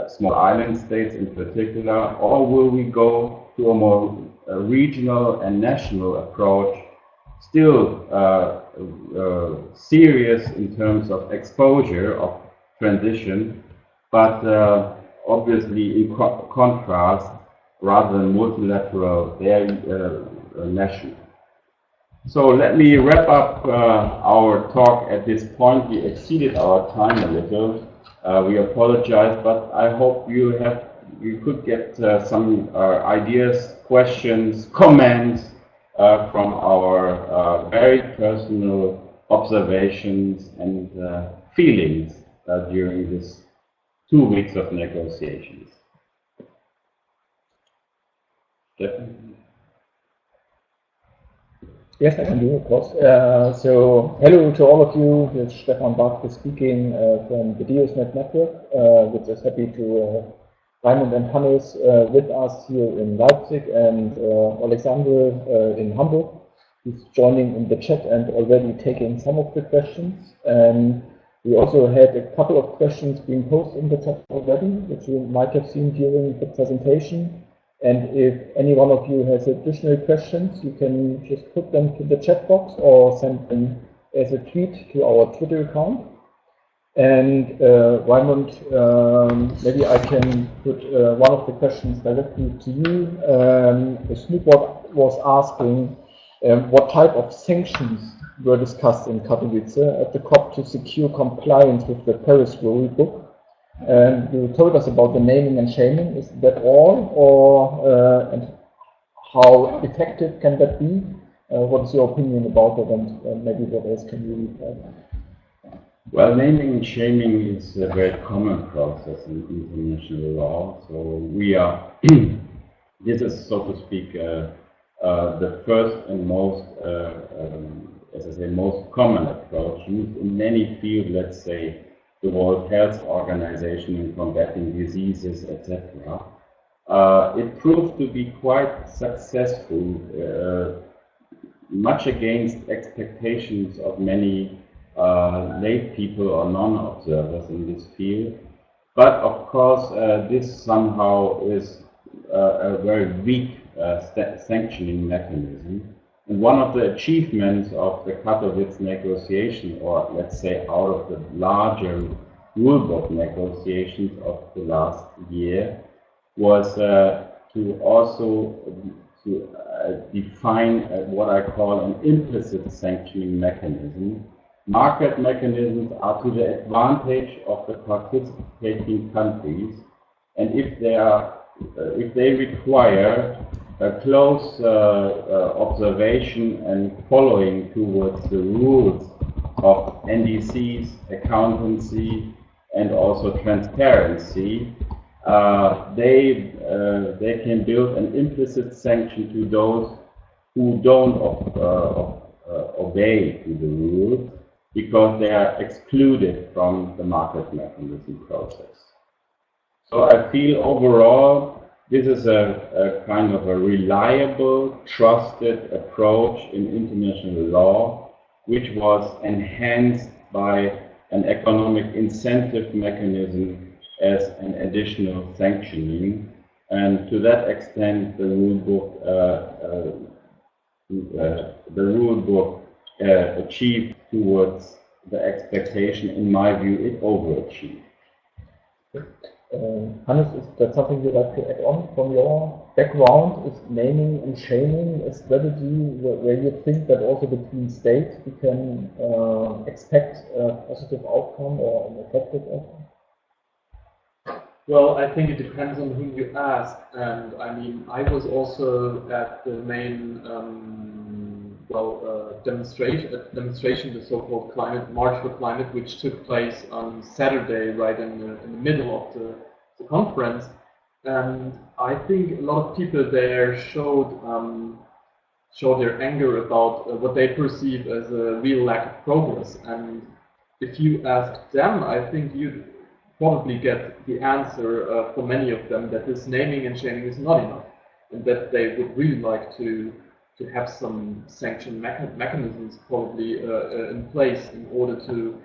small island states in particular, or will we go to a more regional and national approach, still serious in terms of exposure of transition, but obviously in contrast, rather than multilateral, they're national. So let me wrap up our talk at this point. We exceeded our time a little. We apologize, but I hope you could get some ideas, questions, comments from our very personal observations and feelings during this 2 weeks of negotiations. Stefan? Yes, I can do, of course. So, hello to all of you. This is Stefan Bartke speaking from the DIOSNet network, which is happy to Raimund and Hannes with us here in Leipzig, and Alexander in Hamburg, who's joining in the chat and already taking some of the questions. And we also had a couple of questions being posted in the chat already, which you might have seen during the presentation. And if any one of you has additional questions, you can just put them to the chat box or send them as a tweet to our Twitter account. And Raimund, maybe I can put one of the questions directly to you. Snoop was asking what type of sanctions were discussed in Katowice at the COP to secure compliance with the Paris Rule Book. And you told us about the naming and shaming. Is that all, or and how effective can that be? What is your opinion about it, and maybe what else can you reply? Well, naming and shaming is a very common process in international law. So we are, this is, so to speak, the first and most, as I say, most common approach used in many fields, let's say, the World Health Organization in combating diseases, etc. It proved to be quite successful, much against expectations of many lay people or non-observers in this field. But of course, this somehow is a very weak sanctioning mechanism. And one of the achievements of the Katowice negotiation, or let's say out of the larger rulebook negotiations of the last year, was to also define what I call an implicit sanctioning mechanism. Market mechanisms are to the advantage of the participating countries, and if they require a close observation and following towards the rules of NDCs, accountancy, and also transparency, they can build an implicit sanction to those who don't obey to the rules, because they are excluded from the market mechanism process. So I feel overall this is a kind of a reliable, trusted approach in international law, which was enhanced by an economic incentive mechanism as an additional sanctioning. And to that extent, the rule book achieved towards the expectation. In my view, it overachieved. Hannes, is that something you'd like to add on from your background? Is naming and shaming a strategy where you think that also between states we can expect a positive outcome or an effective outcome? Well, I think it depends on whom you ask, and I mean, I was also at the main demonstration, the so-called Climate March for Climate, which took place on Saturday, right in the middle of the conference. And I think a lot of people there showed their anger about what they perceive as a real lack of progress. And if you ask them, I think you'd probably get the answer for many of them that this naming and shaming is not enough, and that they would really like to have some sanction mechanisms probably in place in order to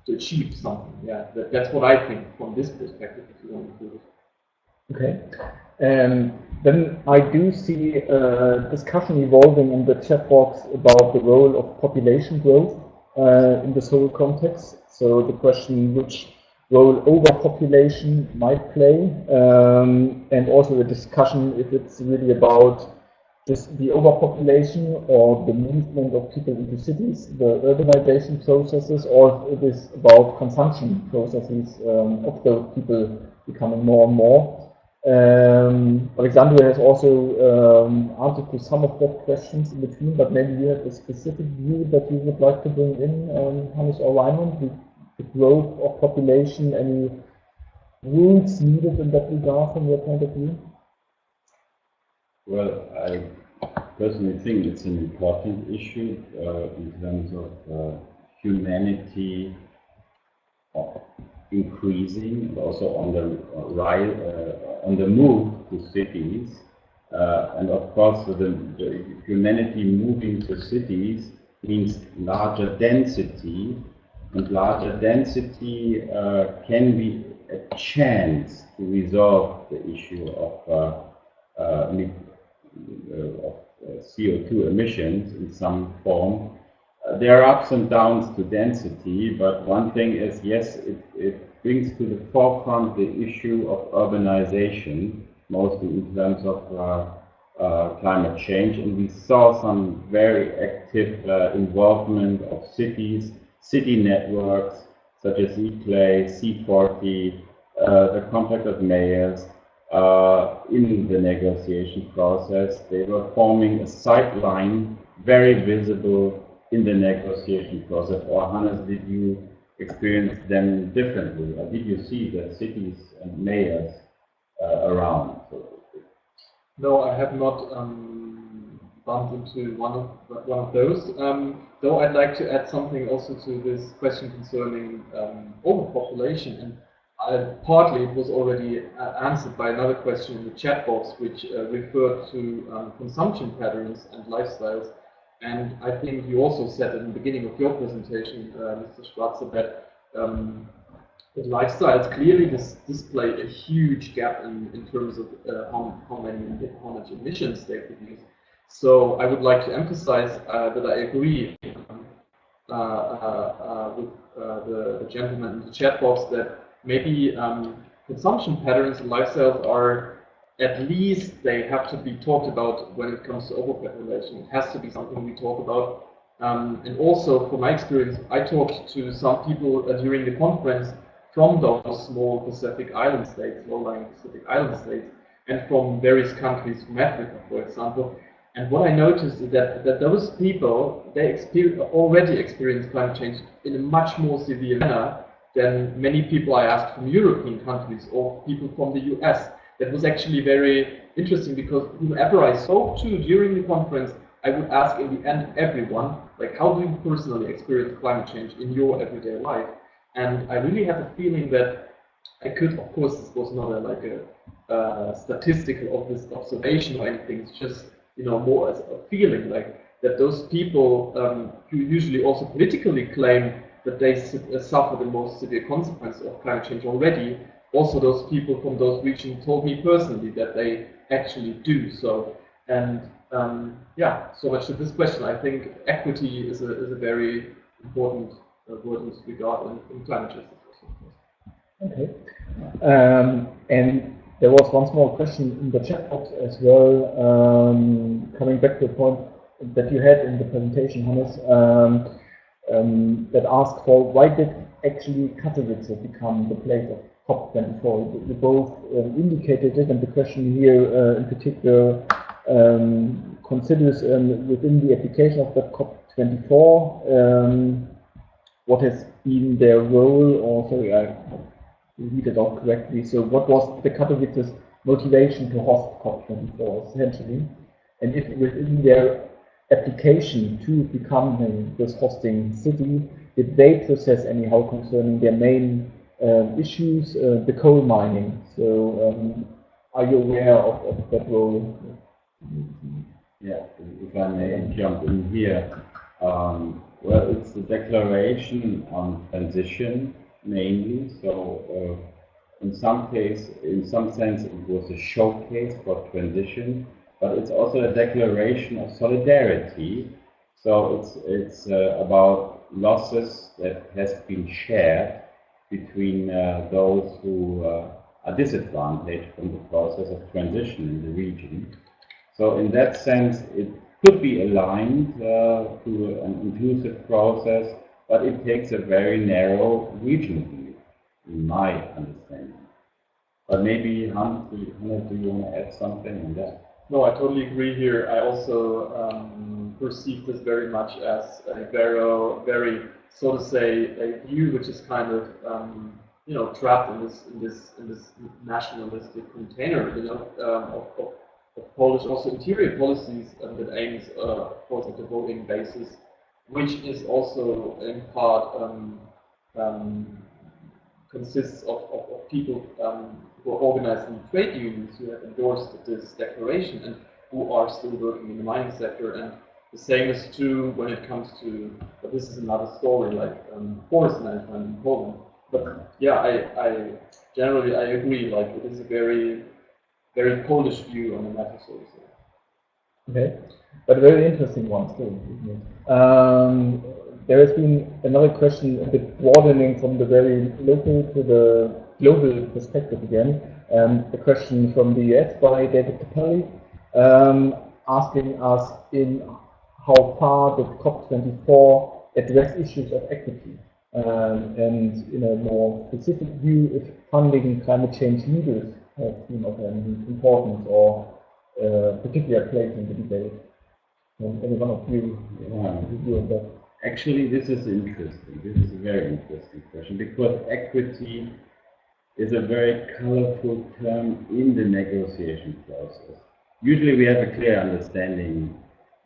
achieve something. Yeah, that's what I think from this perspective, if you want to do it. Okay. Then I do see a discussion evolving in the chat box about the role of population growth in this whole context. So the question which role overpopulation might play, and also a discussion if it's really about the overpopulation or the movement of people into cities, the urbanization processes, or if it is about consumption processes of those people becoming more and more. Alexandria has also answered to some of those questions in between, but maybe you have a specific view that you would like to bring in, Hannes or Raimund, the growth of population, any rules needed in that regard from your point of view? Well, I personally think it's an important issue in terms of humanity increasing, and also on the move to cities, and of course the humanity moving to cities means larger density, and larger density can be a chance to resolve the issue of CO2 emissions in some form. There are ups and downs to density, but one thing is, yes, it brings to the forefront the issue of urbanization, mostly in terms of climate change, and we saw some very active involvement of cities, city networks, such as eClay, C40, the Compact of Mayors, in the negotiation process. They were forming a sideline, very visible in the negotiation process. Or Hannes, did you experience them differently? Or did you see the cities and mayors around? No, I have not bumped into one of those. Though I'd like to add something also to this question concerning overpopulation, and partly it was already answered by another question in the chat box, which referred to consumption patterns and lifestyles. And I think you also said in the beginning of your presentation, Mr. Schwarzer, that the lifestyles clearly display a huge gap in terms of how much emissions they produce. So I would like to emphasize that I agree with the gentleman in the chat box that maybe consumption patterns and lifestyles are, at least they have to be talked about when it comes to overpopulation. It has to be something we talk about. And also, from my experience, I talked to some people during the conference from those small Pacific island states, low-lying Pacific island states, and from various countries, from Africa, for example. And what I noticed is that those people, they already experience climate change in a much more severe manner than many people I asked from European countries or people from the US. That was actually very interesting, because whomever I spoke to during the conference, I would ask in the end everyone, like, how do you personally experience climate change in your everyday life? And I really had the feeling that I could, of course, this was not a statistical of this observation or anything, it's just, you know, more as a feeling, like that those people who usually also politically claim that they suffer the most severe consequences of climate change already, also those people from those regions told me personally that they actually do so. And yeah, so much to this question. I think equity is a very important word in this regard in climate justice. Okay. And there was one small question in the chat box as well, coming back to the point that you had in the presentation, Hannes, that asked for why did actually Katowice become the place of COP24? You both indicated it, and the question here in particular considers within the application of the COP24 what has been their role, or sorry, I read it out correctly. So what was the Katowice's motivation to host COP24 essentially? And if within their application to becoming this hosting city, did they process anyhow concerning their main issues, the coal mining? So are you aware of that role? Yeah, if I may jump in here. Well, it's the declaration on transition mainly. So in some sense, it was a showcase for transition, but it's also a declaration of solidarity. So it's about losses that has been shared between those who are disadvantaged from the process of transition in the region. So in that sense, it could be aligned to an inclusive process, but it takes a very narrow regional view, in my understanding. But maybe, Hans, do you want to add something on that? No, I totally agree here. I also perceive this very much as a very, so to say, a view which is kind of, you know, trapped in this nationalistic container, you know, of Polish also interior policies that aims, of course, at the voting basis, which is also in part consists of people who are organized in trade unions who have endorsed this declaration and who are still working in the mining sector. And the same is true when it comes to, but this is another story, like forest management in Poland. But yeah, I generally agree. Like it is a very Polish view on the matter, so to say. Okay, but a very interesting one still, isn't it? There has been another question, a bit broadening from the very local to the global perspective again. A question from the US by David Capelli, asking us in how far did COP24 address issues of equity, and in a more specific view, if funding climate change leaders have been of an importance or particular place in the debate. Any one of you review on that? Actually, this is interesting. This is a very interesting question because equity is a very colorful term in the negotiation process. Usually, we have a clear understanding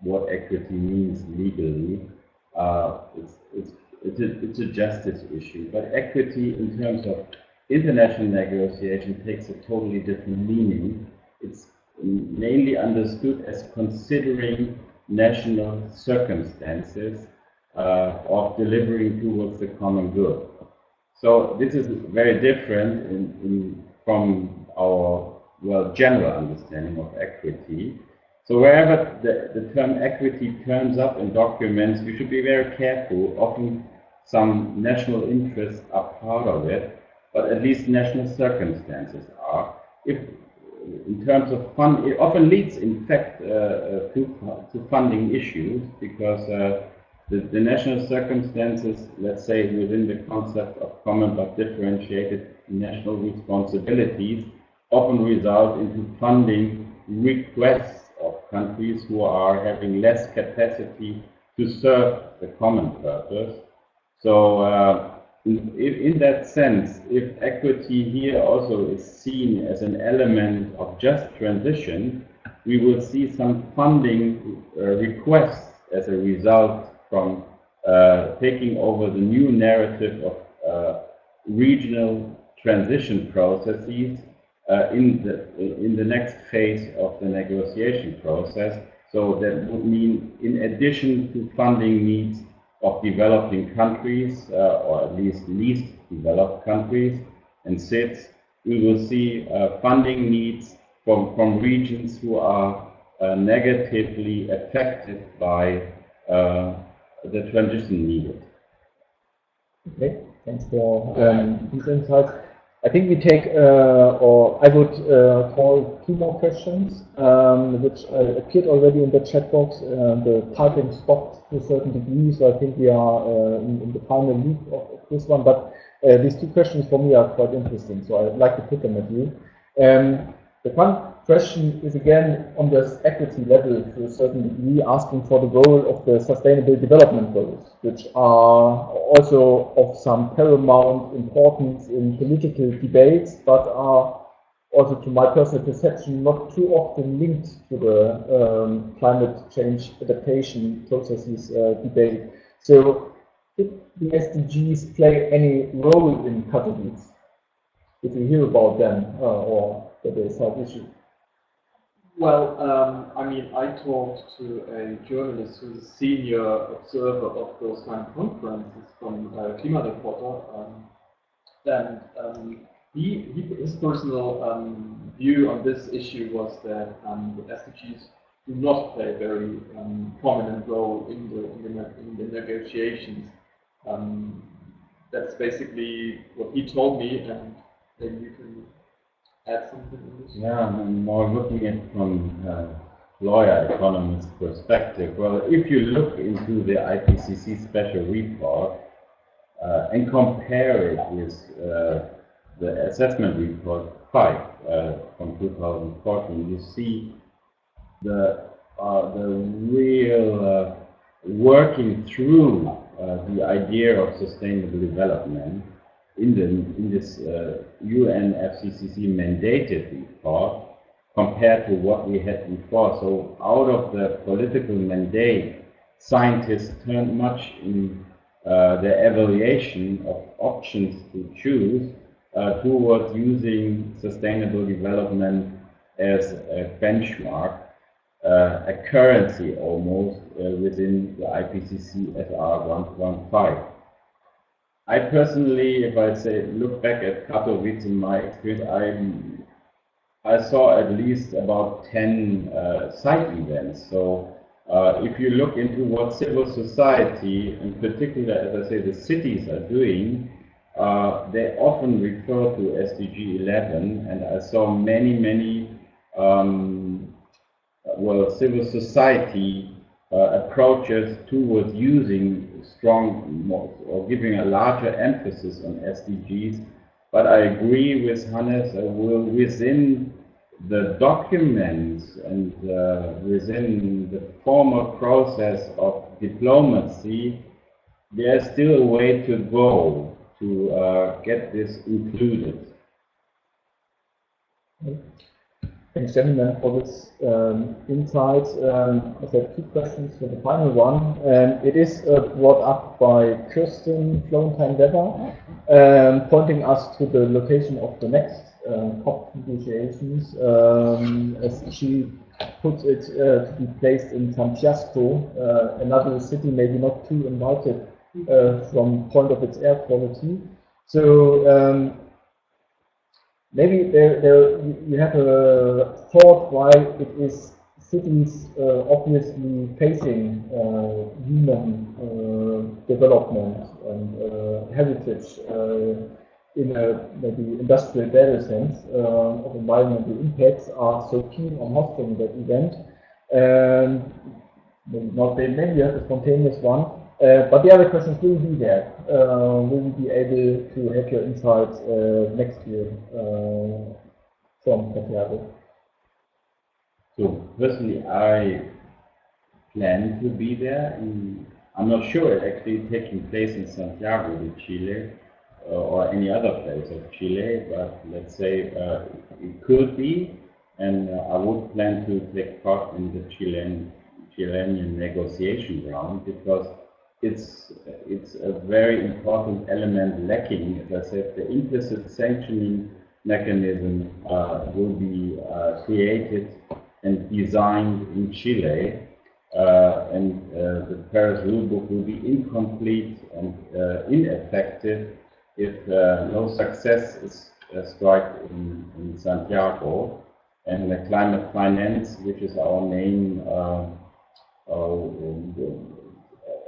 what equity means legally. It's a justice issue, but equity in terms of international negotiation takes a totally different meaning. It's mainly understood as considering national circumstances of delivering towards the common good. So this is very different from our general understanding of equity. So wherever the term equity turns up in documents, we should be very careful. Often some national interests are part of it, but at least national circumstances are. If in terms of fund, it often leads, in fact, to funding issues because the national circumstances, let's say within the concept of common but differentiated national responsibilities, often result into funding requests of countries who are having less capacity to serve the common purpose. So in that sense, if equity here also is seen as an element of just transition, we will see some funding requests as a result from taking over the new narrative of regional transition processes in the next phase of the negotiation process. So that would mean, in addition to funding needs of developing countries, or at least least developed countries and SIDS, we will see funding needs from regions who are negatively affected by the transition needed. Okay, thanks for these insights. I think we take, or I would call 2 more questions, which appeared already in the chat box. The typing stopped to a certain degree, so I think we are in the final loop of this one. But these 2 questions for me are quite interesting, so I'd like to put them at you. The one question is again on this equity level to a certain degree, asking for the role of the Sustainable Development Goals, which are also of some paramount importance in political debates, but are also, to my personal perception, not too often linked to the climate change adaptation processes debate. So, did the SDGs play any role in Katowice? Did you hear about them or that they side issue? Well, I mean, I talked to a journalist who's a senior observer of those kind of conferences from COP24, and his personal view on this issue was that the SDGs do not play a very prominent role in the negotiations. That's basically what he told me, and maybe you can add something on this. Yeah, I'm more looking at it from lawyer economist perspective. Well, if you look into the IPCC special report and compare it with the assessment report 5 from 2014, you see the real working through the idea of sustainable development in this UNFCCC mandated report compared to what we had before. So out of the political mandate, scientists turned much in their evaluation of options to choose towards using sustainable development as a benchmark, a currency almost within the IPCC SR 1.5. I personally, if I say look back at Katowice in my experience, I saw at least about 10 side events. So if you look into what civil society, in particular, as I say, the cities are doing, they often refer to SDG 11, and I saw many civil society approaches towards using strong or giving a larger emphasis on SDGs. But I agree with Hannes, within the documents and within the formal process of diplomacy, there's still a way to go to get this included. Thanks, gentlemen, for this insight. I have 2 questions for the final one. It is brought up by Kirsten Florentine-Weber, pointing us to the location of the next COP negotiations, as she puts it, to be placed in Santiago, another city maybe not too invited from point of its air quality. So maybe you have a thought why it is cities obviously facing human development and heritage in a maybe industrial data sense of environmental impacts are so keen on hosting that event. Maybe you have a spontaneous one. But the other questions will be there. Will you be able to have your insights next year from Santiago? So personally, I plan to be there. I'm not sure it's actually taking place in Santiago de Chile or any other place of Chile, but let's say it could be, and I would plan to take part in the Chilean negotiation round, because it's a very important element lacking. As I said, the implicit sanctioning mechanism will be created and designed in Chile, and the Paris rulebook will be incomplete and ineffective if no success is struck in Santiago. And the climate finance, which is our main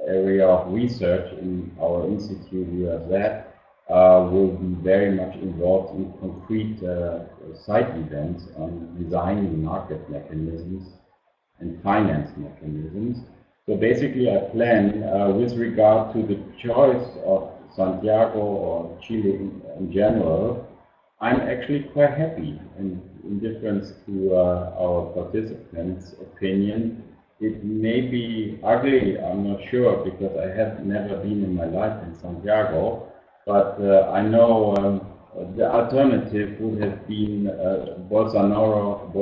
area of research in our institute, USZ, will be very much involved in concrete side events on designing market mechanisms and finance mechanisms. So basically I plan with regard to the choice of Santiago or Chile in general, I'm actually quite happy, and in difference to our participants' opinion. It may be ugly, I'm not sure, because I have never been in my life in Santiago, but I know the alternative would have been Bolsonaro's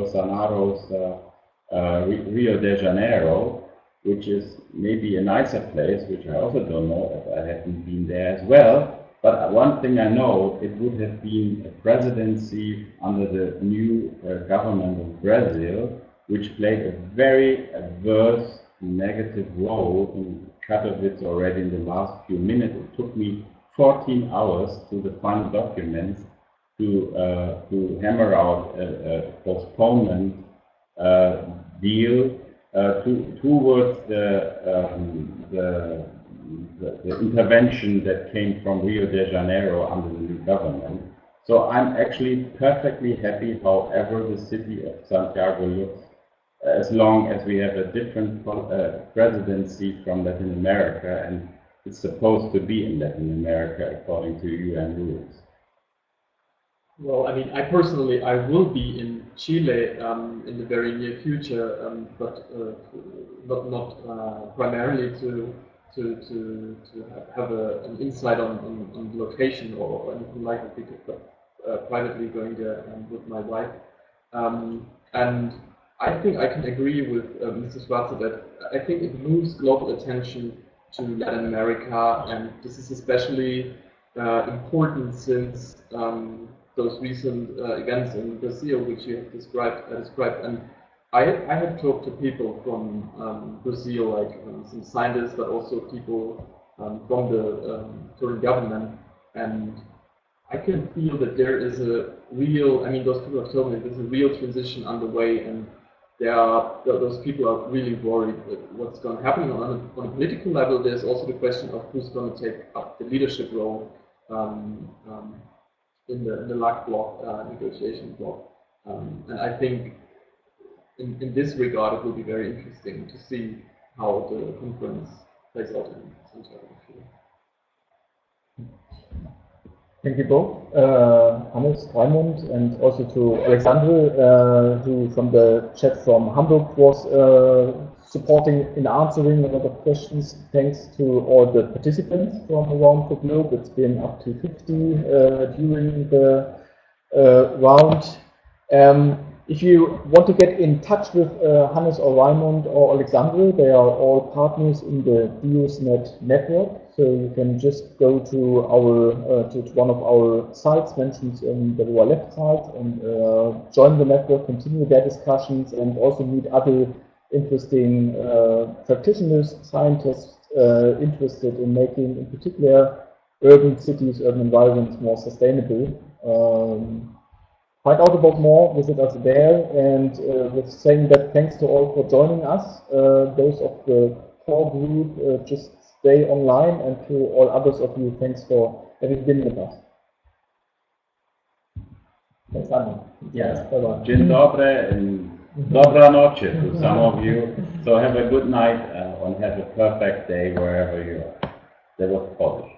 Rio de Janeiro, which is maybe a nicer place, which I also don't know if I haven't been there as well. But one thing I know, it would have been a presidency under the new government of Brazil, which played a very adverse, negative role in Katowice already in the last few minutes. It took me 14 hours to the final documents to hammer out a postponement deal towards the intervention that came from Rio de Janeiro under the new government. So I'm actually perfectly happy however the city of Santiago looks, as long as we have a different presidency from Latin America, and it's supposed to be in Latin America according to UN rules. Well, I mean, I personally, I will be in Chile in the very near future, but not primarily to have an insight on the location or anything like that, because privately going there with my wife. And I think I can agree with Mr. Schwarzer that I think it moves global attention to Latin America, and this is especially important since those recent events in Brazil, which you have described. And I have talked to people from Brazil, like some scientists, but also people from the current government, and I can feel that there is a real, I mean, those people have told me there's a real transition underway, and those people are really worried that what's going to happen on a political level. There's also the question of who's going to take up the leadership role in the LAC bloc, negotiation bloc. And I think in this regard, it will be very interesting to see how the conference plays out in Santiago. Thank you both, Hannes, Raimund, and also to Alexandre, who from the chat from Hamburg was supporting in answering a lot of questions. Thanks to all the participants from around the globe. It's been up to 50 during the round. If you want to get in touch with Hannes or Raimund or Alexandre, they are all partners in the DIOSNet network. So you can just go to our to one of our sites mentioned in the lower left side and join the network, continue their discussions, and also meet other interesting practitioners, scientists interested in making, in particular, urban cities, urban environments more sustainable. Find out about more, visit us there, and with saying that thanks to all for joining us. Those of the core group, just stay online, and to all others of you, thanks for having been with us. Thanks, Anna. Yes, bye-bye. Dzień dobry and dobra noche to some of you. So have a good night and have a perfect day wherever you are. That was Polish.